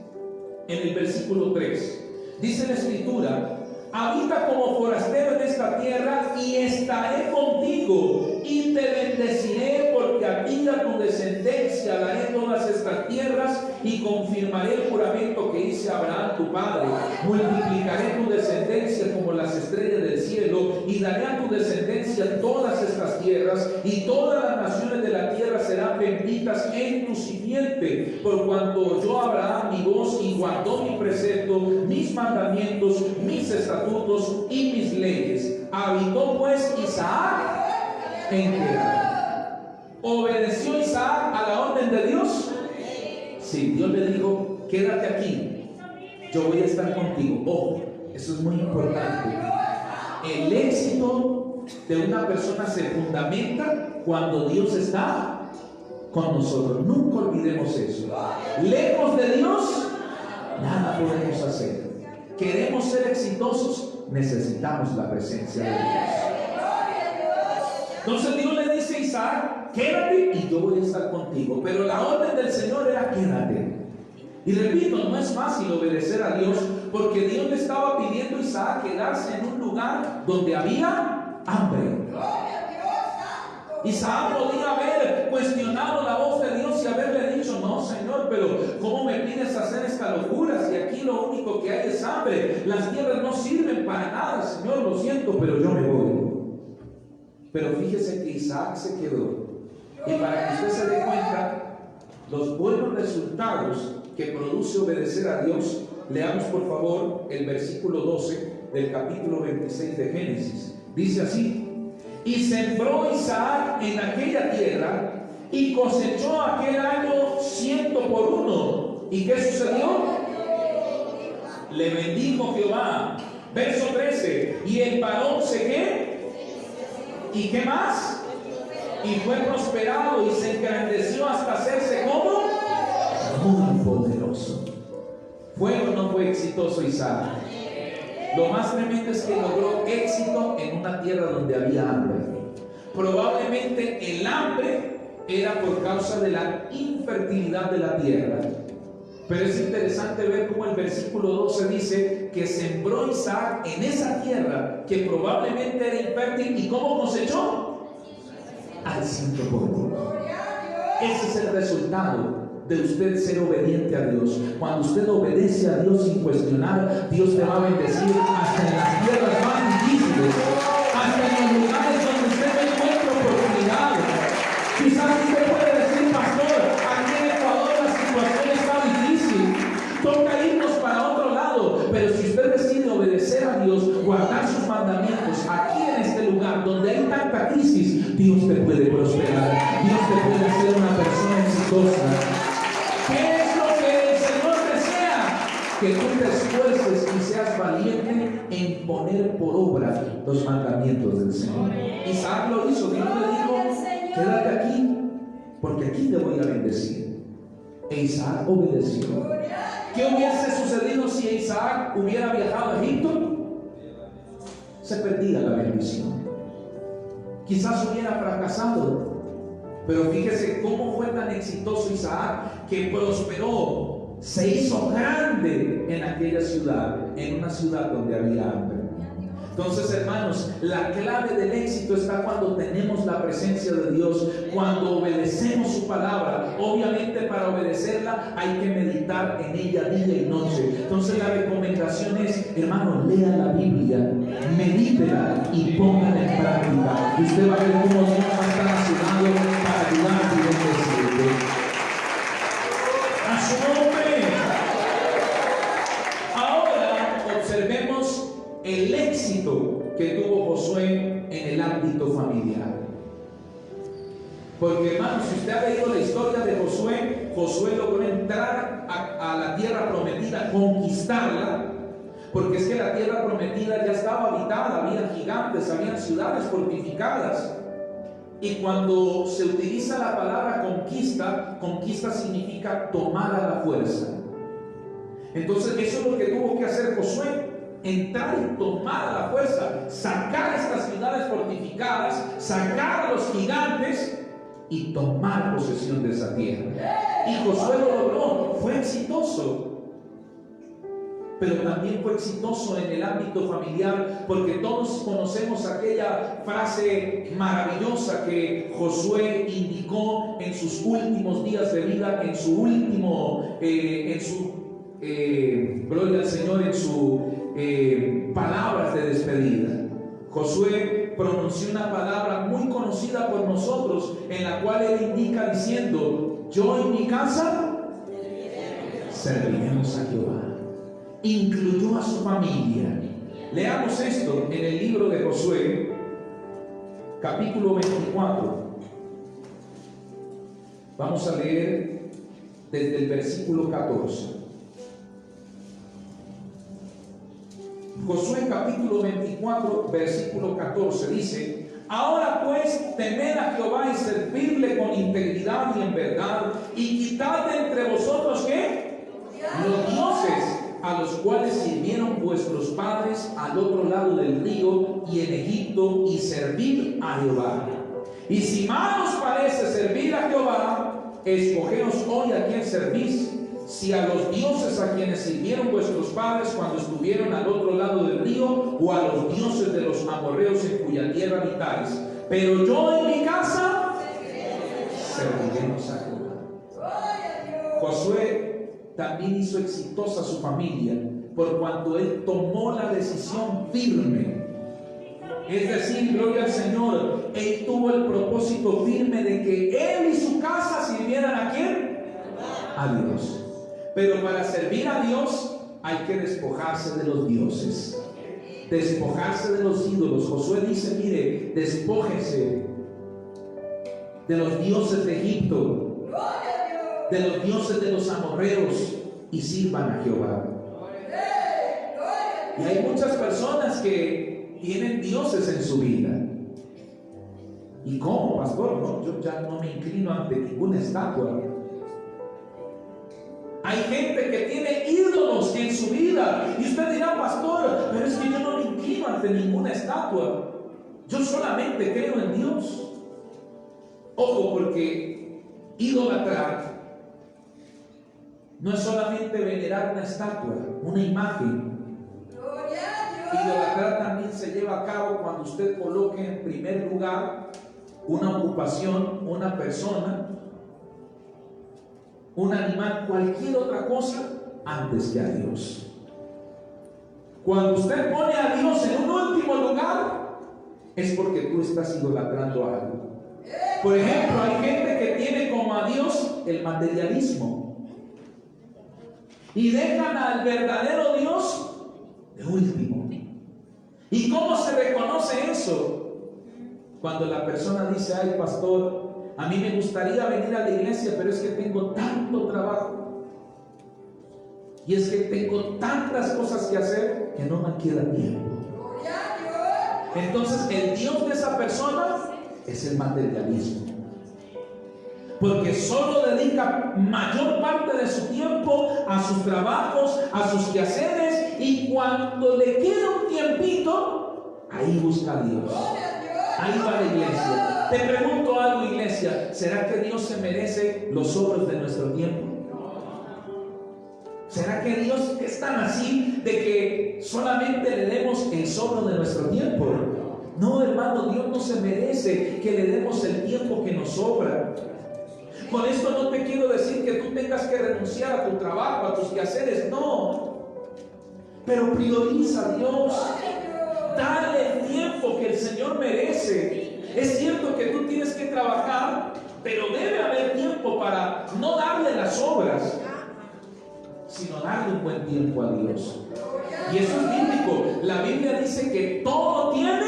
Speaker 1: en el versículo 3. Dice la Escritura: habita como forastero en esta tierra, y estaré contigo, y te bendeciré, porque a ti y a tu descendencia daré todas estas tierras, y confirmaré el juramento que hice a Abraham tu padre. Multiplicaré tu descendencia como las estrellas del cielo y daré a tu descendencia todas estas tierras, y todas las naciones de la tierra serán benditas en tu simiente, por cuanto oyó Abraham mi voz y guardó mi precepto, mis mandamientos, mis estatutos y mis leyes. Habitó pues Isaac en Gerar. ¿Obedeció Isaac a la orden de Dios? Sí, Dios le dijo: quédate aquí, yo voy a estar contigo. Ojo, eso es muy importante. El éxito de una persona se fundamenta cuando Dios está con nosotros. Nunca olvidemos eso. Lejos de Dios, nada podemos hacer. Queremos ser exitosos, necesitamos la presencia de Dios. Entonces Dios le dice a Isaac: quédate y yo voy a estar contigo. Pero la orden del Señor era: quédate. Y repito, no es fácil obedecer a Dios, porque Dios le estaba pidiendo a Isaac quedarse en un lugar donde había hambre. Isaac podía haber cuestionado la voz de Dios y haberle dicho: no, Señor, pero ¿cómo me pides hacer esta locura si aquí lo único que hay es hambre? Las tierras no sirven para nada, Señor, lo siento, pero yo me voy. Pero fíjese que Isaac se quedó. Y para que usted se dé cuenta los buenos resultados que produce obedecer a Dios, leamos por favor el versículo 12 del capítulo 26 de Génesis. Dice así: y sembró Isaac en aquella tierra y cosechó aquel año 100 por 1. ¿Y qué sucedió? Le bendijo Jehová. Verso 13: y el varón se ¿qué? ¿Y qué más? Y fue prosperado y se engrandeció hasta hacerse como muy poderoso. ¿Fue o no fue exitoso Isaac? Lo más tremendo es que logró éxito en una tierra donde había hambre. Probablemente el hambre era por causa de la infertilidad de la tierra. Pero es interesante ver cómo el versículo 12 dice que sembró Isaac en esa tierra que probablemente era infértil. ¿Y cómo cosechó? Al 100 por 1. Ese es el resultado de usted ser obediente a Dios. Cuando usted obedece a Dios sin cuestionar, Dios te va a bendecir hasta en las tierras más difíciles, hasta en los lugares donde usted no encuentra oportunidad. Quizás usted puede decir: pastor, aquí en Ecuador la situación está difícil, toca irnos para otro lado. Pero si usted decide obedecer a Dios, guardar sus mandamientos aquí en este lugar donde hay tanta crisis, Dios te puede prosperar, Dios te puede hacer una persona exitosa. ¿Qué es lo que el Señor desea? Que tú te esfuerces y seas valiente en poner por obra los mandamientos del Señor. Isaac lo hizo. Dios le dijo: quédate aquí, porque aquí te voy a bendecir. E Isaac obedeció. ¿Qué hubiese sucedido si Isaac hubiera viajado a Egipto? Se perdía la bendición. Quizás hubiera fracasado. Pero fíjese cómo fue tan exitoso Isaac, que prosperó, se hizo grande en aquella ciudad, en una ciudad donde había hambre. Entonces, hermanos, la clave del éxito está cuando tenemos la presencia de Dios, cuando obedecemos su palabra. Obviamente, para obedecerla hay que meditar en ella día y noche. Entonces, la recomendación es: hermano, lea la Biblia, medítela y póngala en práctica. Y usted va a ver cómo Dios va a estar a su lado para ayudarte y bendecirte. A su nombre. Ahora observemos el éxito que tuvo Josué en el ámbito familiar. Porque, hermanos, si usted ha leído la historia de Josué, Josué logró entrar a la tierra prometida, conquistarla, porque es que la tierra prometida ya estaba habitada, había gigantes, había ciudades fortificadas. Y cuando se utiliza la palabra conquista, conquista significa tomar a la fuerza. Entonces eso es lo que tuvo que hacer Josué: entrar y tomar a la fuerza, sacar estas ciudades fortificadas, sacar a los gigantes y tomar posesión de esa tierra. Y Josué lo logró, fue exitoso. pero también fue exitoso en el ámbito familiar, porque todos conocemos aquella frase maravillosa que Josué indicó en sus últimos días de vida, en su último, gloria al Señor, en sus palabras de despedida. Josué pronunció una palabra muy conocida por nosotros, en la cual él indica diciendo: yo y mi casa serviremos a Jehová. Incluyó a su familia. Leamos esto en el libro de Josué, capítulo 24. Vamos a leer desde el versículo 14. Josué capítulo 24, versículo 14 dice: ahora pues temed a Jehová y servirle con integridad y en verdad, y quitad de entre vosotros ¿qué? Los dioses a los cuales sirvieron vuestros padres al otro lado del río y en Egipto, y servid a Jehová. Y si mal os parece servir a Jehová, escogeos hoy a quién servís, si a los dioses a quienes sirvieron vuestros padres cuando estuvieron al otro lado del río, o a los dioses de los amorreos en cuya tierra habitáis. Pero yo en mi casa serviremos a Jehová. Josué también hizo exitosa su familia, por cuanto él tomó la decisión firme. Es decir, gloria al Señor, él tuvo el propósito firme de que él y su casa sirvieran ¿a quién? A Dios. Pero para servir a Dios hay que despojarse de los dioses, despojarse de los ídolos. Josué dice: mire, despójese de los dioses de Egipto, de los dioses de los amorreos, y sirvan a Jehová. Y hay muchas personas que tienen dioses en su vida. ¿Y cómo, pastor? No, yo ya no me inclino ante ninguna estatua. Hay gente que tiene ídolos en su vida, y usted dirá: pastor, pero es que yo no me inclino ante ninguna estatua, yo solamente creo en Dios. Ojo, porque idolatrar no es solamente venerar una estatua, una imagen. Idolatrar también se lleva a cabo cuando usted coloque en primer lugar una ocupación, una persona, un animal, cualquier otra cosa antes que a Dios. Cuando usted pone a Dios en un último lugar, es porque tú estás idolatrando algo. Por ejemplo, hay gente que tiene como a Dios el materialismo y dejan al verdadero Dios de último. ¿Y cómo se reconoce eso? Cuando la persona dice: ay, pastor, a mí me gustaría venir a la iglesia, pero es que tengo tanto trabajo, y es que tengo tantas cosas que hacer que no me queda tiempo. Entonces el Dios de esa persona es el materialismo, porque solo dedica mayor parte de su tiempo a sus trabajos, a sus quehaceres, y cuando le queda un tiempito, ahí busca a Dios, ahí va a la iglesia. Te pregunto algo, iglesia: ¿será que Dios se merece los sobros de nuestro tiempo? ¿Será que Dios es tan así de que solamente le demos el sobro de nuestro tiempo? No, hermano, Dios no se merece que le demos el tiempo que nos sobra. Con esto no te quiero decir que tú tengas que renunciar a tu trabajo, a tus quehaceres, no. Pero prioriza a Dios. Dale el tiempo que el Señor merece. Es cierto que tú tienes que trabajar, pero debe haber tiempo para no darle las obras, sino darle un buen tiempo a Dios. Y eso es bíblico. La Biblia dice que todo tiene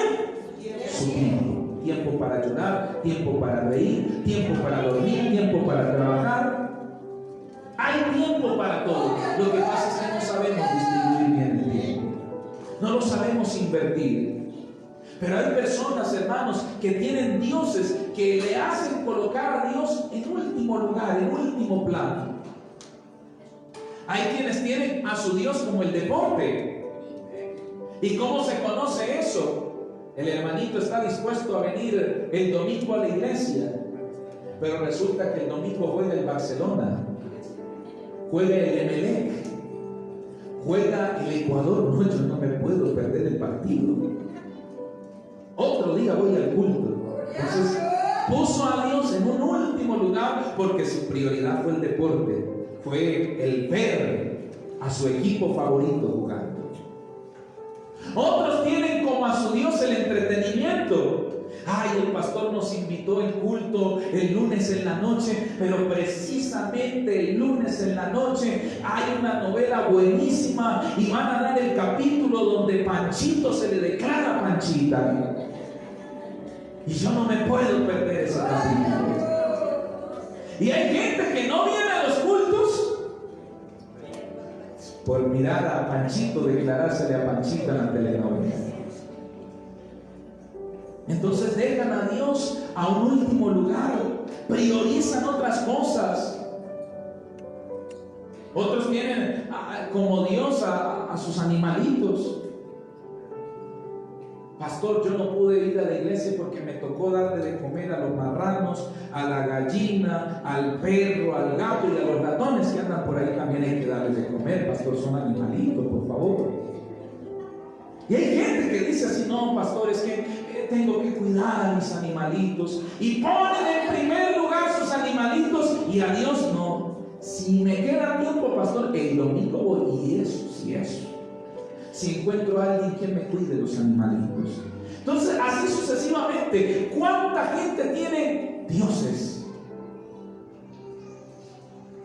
Speaker 1: su tiempo. Tiempo para llorar, tiempo para reír, tiempo para dormir, tiempo para trabajar. Hay tiempo para todo. Lo que pasa es que no sabemos distribuir bien el tiempo, no lo sabemos invertir. Pero hay personas, hermanos, que tienen dioses que le hacen colocar a Dios en último lugar, en último plano. Hay quienes tienen a su Dios como el deporte. ¿Y cómo se conoce eso? El hermanito está dispuesto a venir el domingo a la iglesia, pero resulta que el domingo juega el Barcelona, juega el Emelec, Juega el Ecuador, no, yo no me puedo perder el partido. Otro día voy al culto. Entonces puso a Dios en un último lugar porque su prioridad fue el deporte, fue el ver a su equipo favorito jugando. Otros tienen como a su Dios el entretenimiento. Ay, el pastor nos invitó al culto el lunes en la noche, pero precisamente el lunes en la noche hay una novela buenísima y van a dar el capítulo donde Panchito se le declara Panchita. Y yo no me puedo perder ese capítulo. Y hay gente que no viene a los cultos por mirar a Panchito declarársele a Panchita en la telenovela. Entonces dejan a Dios a un último lugar, priorizan otras cosas. Otros tienen como Dios a sus animalitos. Pastor, yo no pude ir a la iglesia porque me tocó darle de comer a los marranos, a la gallina, al perro, al gato y a los ratones que andan por ahí. También hay que darles de comer, pastor, son animalitos, por favor. Y hay gente que dice así: no, pastor, es que tengo que cuidar a mis animalitos, y ponen en primer lugar sus animalitos y a Dios no. Si me queda tiempo, pastor, el domingo voy, y eso, sí, eso. Si encuentro a alguien que me cuide los animalitos. Entonces, así sucesivamente. ¿Cuánta gente tiene dioses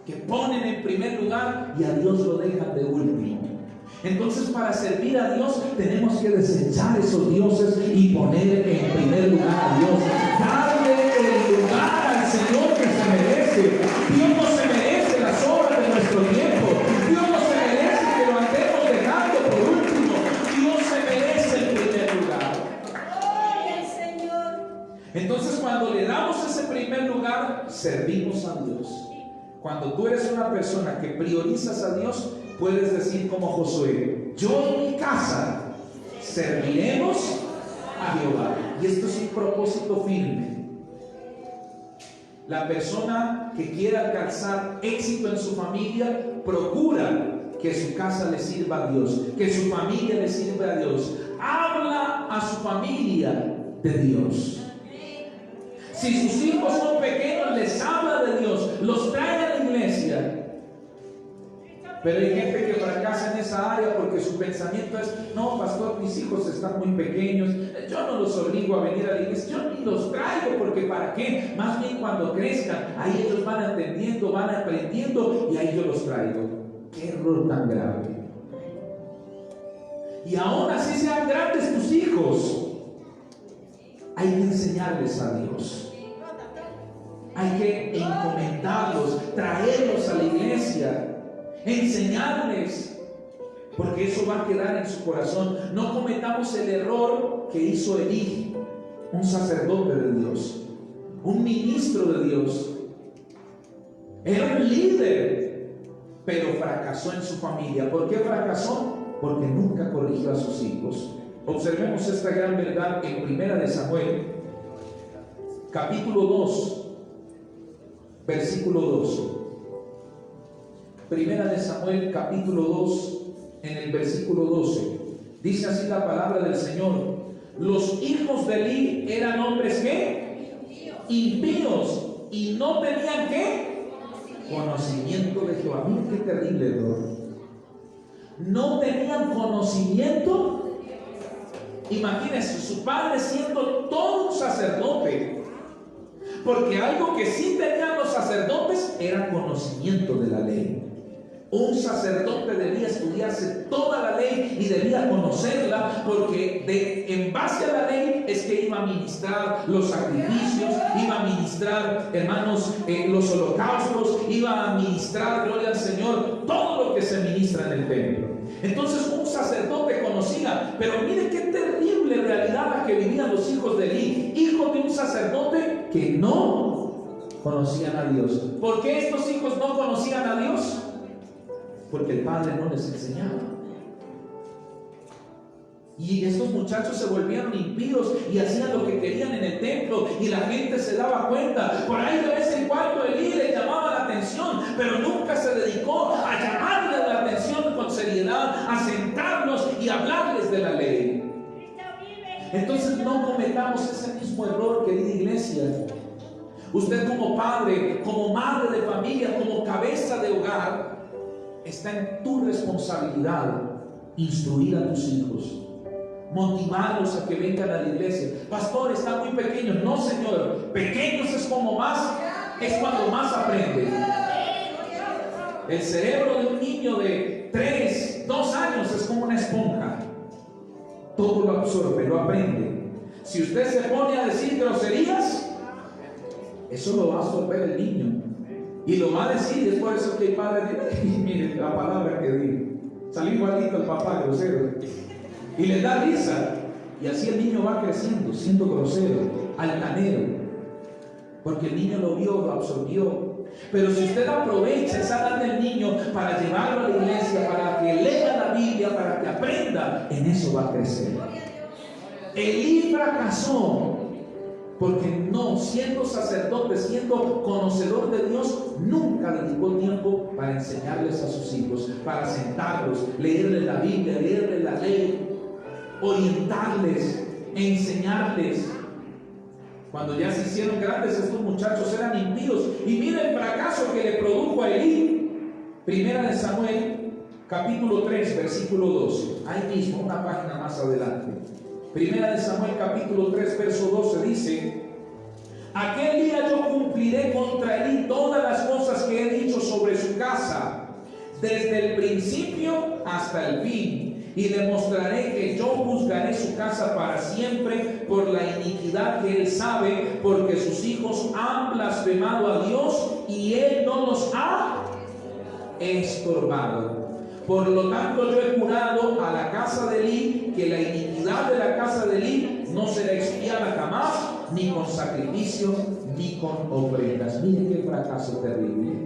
Speaker 1: que ponen en primer lugar y a Dios lo dejan de último? Entonces, para servir a Dios tenemos que desechar esos dioses y poner en primer lugar a Dios. Darle el lugar al Señor que se merece. Dios no se merece las obras de nuestro tiempo. Dios no se merece que lo andemos dejando por último. Dios se merece el primer lugar. Entonces, cuando le damos ese primer lugar, servimos a Dios. Cuando tú eres una persona que priorizas a Dios, puedes decir como Josué: yo y mi casa serviremos a Jehová. Y esto es un propósito firme. La persona que quiera alcanzar éxito en su familia procura que su casa le sirva a Dios, que su familia le sirva a Dios. Habla a su familia de Dios. Si sus hijos son pequeños, les habla de Dios, los trae a la iglesia. Pero hay gente que fracasa en esa área porque su pensamiento es: no, pastor, mis hijos están muy pequeños, yo no los obligo a venir a la iglesia, yo ni los traigo, porque ¿para qué? Más bien cuando crezcan, ahí ellos van entendiendo, van aprendiendo, y ahí yo los traigo. Qué error tan grave. Y aún así sean grandes tus hijos, hay que enseñarles a Dios. Hay que encomendarlos, traerlos a la iglesia, enseñarles, porque eso va a quedar en su corazón. No cometamos el error que hizo Elí, un sacerdote de Dios, un ministro de Dios. Era un líder, pero fracasó en su familia. ¿Por qué fracasó? Porque nunca corrigió a sus hijos. Observemos esta gran verdad en Primera de Samuel, capítulo 2, versículo 12. Primera de Samuel, capítulo 2, en el versículo 12. Dice así la palabra del Señor: los hijos de Elí eran hombres ¿qué? Impíos, y no tenían ¿qué? Conocimiento de Jehová. Miren qué terrible error. No tenían conocimiento. Imagínense, su padre siendo todo un sacerdote. Porque algo que sí tenían los sacerdotes era conocimiento de la ley. Un sacerdote debía estudiarse toda la ley y debía conocerla, porque en base a la ley es que iba a ministrar los sacrificios, iba a ministrar, hermanos, los holocaustos, iba a ministrar, gloria al Señor, todo lo que se ministra en el templo. Entonces un sacerdote conocía. Pero mire qué terrible realidad la que vivían los hijos de Elí, hijos de un sacerdote que no conocían a Dios. ¿Por qué estos hijos no conocían a Dios? Porque el padre no les enseñaba. Y estos muchachos se volvieron impíos y hacían lo que querían en el templo, y la gente se daba cuenta. Por ahí de vez en cuando Elí le llamaba la atención, pero nunca se dedicó a llamarle la atención con seriedad no cometamos ese mismo error, querida iglesia. Usted como padre, como madre de familia, como cabeza de hogar, está en tu responsabilidad instruir a tus hijos, motivarlos a que vengan a la iglesia. Pastor, están muy pequeños. No, Señor, pequeños es cuando más aprende. El cerebro de un niño de 3, 2 años es como una esponja. Todo lo absorbe, lo aprende. Si usted se pone a decir groserías, eso lo va a absorber el niño y lo va a decir. Es por eso que el padre dice: mire la palabra que dijo, salió igualito al papá grosero, y le da risa. Y así el niño va creciendo, siendo grosero, altanero, porque el niño lo vio, lo absorbió. Pero si usted aprovecha esa edad del niño para llevarlo a la iglesia, para que lea la Biblia, para que aprenda, en eso va a crecer. Elí fracasó porque no, siendo sacerdote, siendo conocedor de Dios, nunca dedicó tiempo para enseñarles a sus hijos, para sentarlos, leerles la Biblia, leerles la ley, orientarles, enseñarles. Cuando ya se hicieron grandes, estos muchachos eran impíos. Y mira el fracaso que le produjo a Elí. Primera de Samuel, capítulo 3, versículo 12. Ahí mismo, una página más adelante. Primera de Samuel, capítulo 3, verso 12 dice: aquel día yo cumpliré contra Elí todas las cosas que he dicho sobre su casa, desde el principio hasta el fin. Y le mostraré que yo juzgaré su casa para siempre por la iniquidad que él sabe, porque sus hijos han blasfemado a Dios y él no los ha estorbado. Por lo tanto, yo he jurado a la casa de Elí que la iniquidad de la casa de Elí no será expiada jamás, ni con sacrificio, ni con ofrendas. Miren qué fracaso terrible.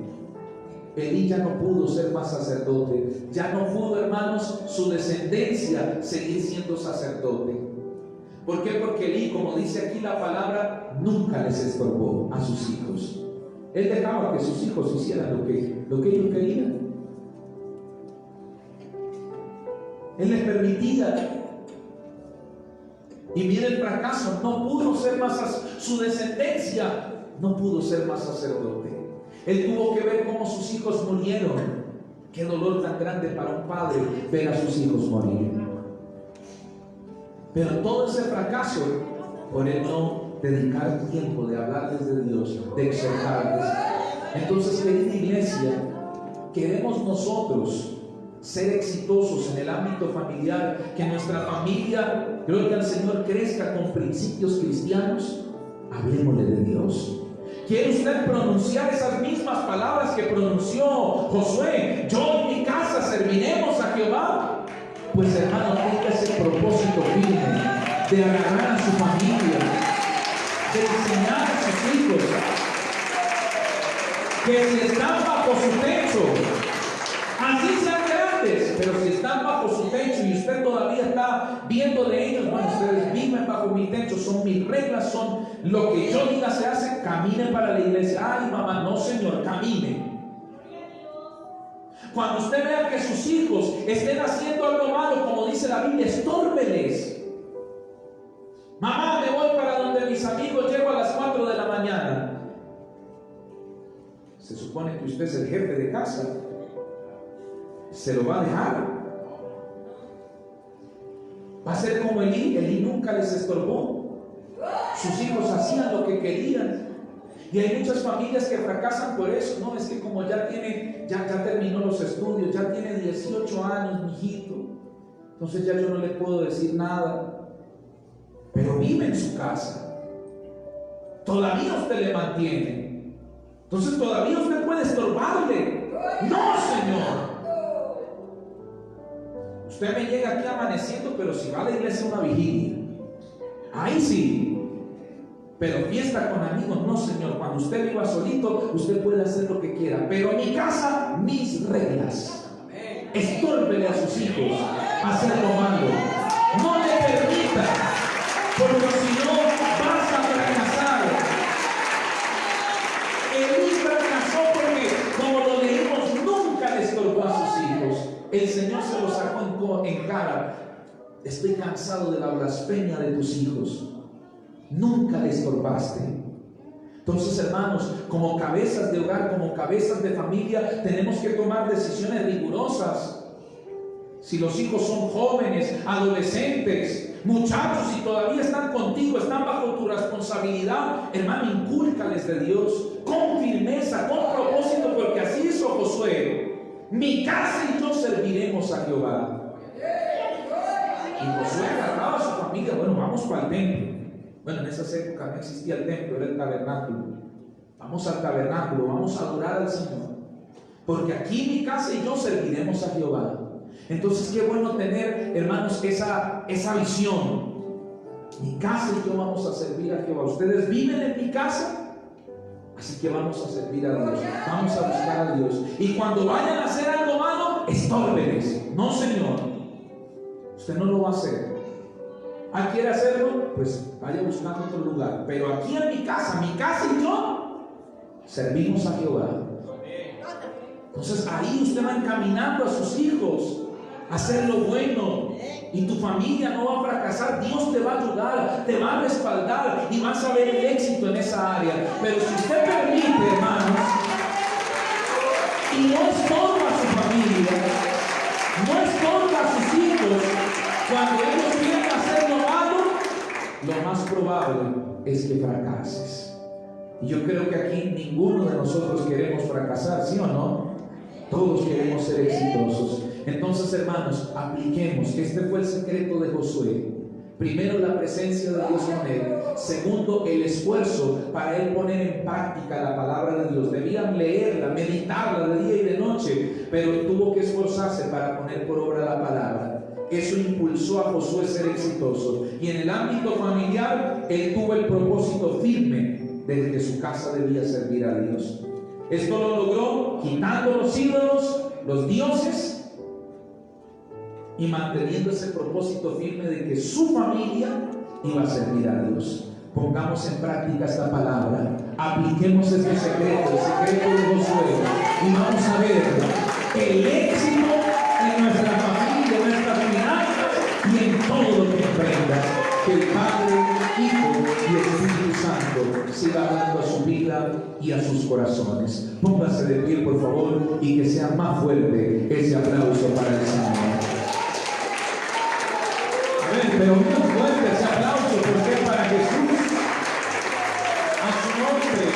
Speaker 1: Elí ya no pudo ser más sacerdote, ya no pudo, hermanos, su descendencia seguir siendo sacerdote. ¿Por qué? Porque Elí, como dice aquí la palabra, nunca les estorbó a sus hijos. Él dejaba que sus hijos hicieran lo que ellos querían. Él les permitía. Y mira el fracaso, no pudo ser más, su descendencia no pudo ser más sacerdote. Él tuvo que ver cómo sus hijos murieron. Qué dolor tan grande para un padre ver a sus hijos morir. Pero todo ese fracaso por él no dedicar tiempo de hablarles de Dios, de exhortarles. Entonces, querida iglesia, queremos nosotros ser exitosos en el ámbito familiar, que nuestra familia, gloria al Señor, crezca con principios cristianos. Hablemosle de Dios. ¿Quiere usted pronunciar esas mismas palabras que pronunció Josué? Yo y mi casa serviremos a Jehová. Pues hermano, tenga ese propósito firme de agarrar a su familia, de enseñar a sus hijos que si están bajo su techo, así sean grandes, pero si están bajo su techo y usted todavía está viendo de ellos, bueno, ustedes viven bajo mi techo, son mis reglas, son lo que yo diga se hace, caminen para la iglesia. Ay, mamá, no, Señor, caminen. Cuando usted vea que sus hijos estén haciendo algo malo, como dice la Biblia, estórbeles. Mamá, me voy para donde mis amigos, llego a las 4 de la mañana. Se supone que usted es el jefe de casa. ¿Se lo va a dejar? Va a ser como Elí nunca les estorbó. Sus hijos hacían lo que querían. Y hay muchas familias que fracasan por eso. No, es que como ya terminó los estudios, ya tiene 18 años, mi hijito, entonces ya yo no le puedo decir nada. Pero vive en su casa. Todavía usted le mantiene. Entonces todavía usted puede estorbarle. No, Señor. Usted me llega aquí amaneciendo, pero si va a la iglesia a una vigilia, ahí sí. Pero fiesta con amigos, no, Señor. Cuando usted viva solito, usted puede hacer lo que quiera. Pero en mi casa, mis reglas. Estórbele a sus hijos hacer lo malo. No le permita, porque si no vas a fracasar. Elí fracasó porque, como lo leímos, nunca le estorbó a sus hijos. El Señor se lo sacó en cara. Estoy cansado de la blasfemia de tus hijos. Nunca le estorbaste. Entonces, hermanos, como cabezas de hogar, como cabezas de familia, tenemos que tomar decisiones rigurosas. Si los hijos son jóvenes, adolescentes, muchachos, y todavía están contigo, están bajo tu responsabilidad, hermano, incúlcales de Dios con firmeza, con propósito, porque así hizo Josué. Mi casa y yo serviremos a Jehová. Y Josué agarraba a su familia. Bueno, vamos para el templo. Bueno, en esas épocas no existía el templo, era el tabernáculo. Vamos al tabernáculo, vamos a adorar al Señor, porque aquí mi casa y yo serviremos a Jehová. Entonces, qué bueno tener, hermanos, esa visión. Mi casa y yo vamos a servir a Jehová. Ustedes viven en mi casa, así que vamos a servir a Dios, vamos a buscar a Dios. Y cuando vayan a hacer algo malo, estórbeles. No, Señor, usted no lo va a hacer. ¿Quiere hacerlo? Pues vaya buscando otro lugar. Pero aquí en mi casa y yo servimos a Jehová. Entonces ahí usted va encaminando a sus hijos a hacer lo bueno, y tu familia no va a fracasar. Dios te va a ayudar, te va a respaldar y vas a ver el éxito en esa área. Pero si usted permite, hermanos, y no estorba a su familia, no estorba a sus hijos, cuando ellos quieren hacer lo malo, lo más probable es que fracases. Y yo creo que aquí ninguno de nosotros queremos fracasar, ¿sí o no? Todos queremos ser exitosos. Entonces, hermanos, apliquemos. Este fue el secreto de Josué. Primero, la presencia de Dios con él. Segundo, el esfuerzo para él poner en práctica la palabra de Dios. Debían leerla, meditarla de día y de noche, pero tuvo que esforzarse para poner por obra la palabra. Eso impulsó a Josué a ser exitoso. Y en el ámbito familiar, él tuvo el propósito firme de que su casa debía servir a Dios. Esto lo logró quitando los ídolos, los dioses, y manteniendo ese propósito firme de que su familia iba a servir a Dios. Pongamos en práctica esta palabra, apliquemos este secreto, el secreto de Josué, y vamos a ver el éxito en nuestra familia, en nuestras finanzas y en todo lo que emprenda. Que el Padre, Hijo y Espíritu Santo siga hablando a su vida y a sus corazones. Póngase de pie, por favor, y que sea más fuerte ese aplauso para el Señor. Pero muy fuerte ese aplauso, porque es para Jesús, a su nombre.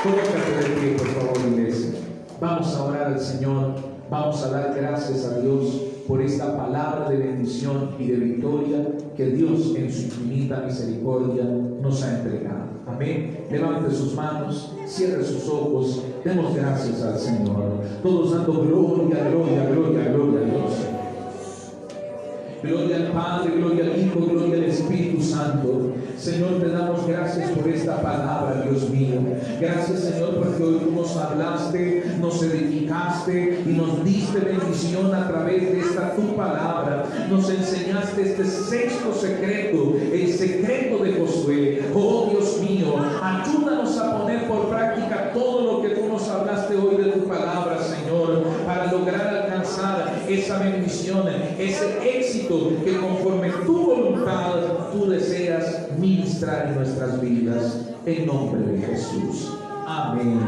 Speaker 1: Colócate de pie, por favor, iglesia. Vamos a orar al Señor, vamos a dar gracias a Dios por esta palabra de bendición y de victoria que Dios en su infinita misericordia nos ha entregado. Amén. Levante sus manos, cierre sus ojos, demos gracias al Señor. Todos dando gloria, gloria, gloria, gloria a Dios. Gloria al Padre, gloria al Hijo, gloria al Espíritu Santo. Señor, te damos gracias por esta palabra, Dios mío. Gracias, Señor, porque hoy tú nos hablaste, nos edificaste y nos diste bendición a través de esta tu palabra. Nos enseñaste este sexto secreto, el secreto de Josué. Oh Dios mío, ayúdanos a poner por práctica todo lo que tú nos hablaste hoy de tu palabra, Señor, para lograr alcanzar esa bendición, ese éxito que conforme tu voluntad tú deseas ministrar en nuestras vidas, en nombre de Jesús. Amén.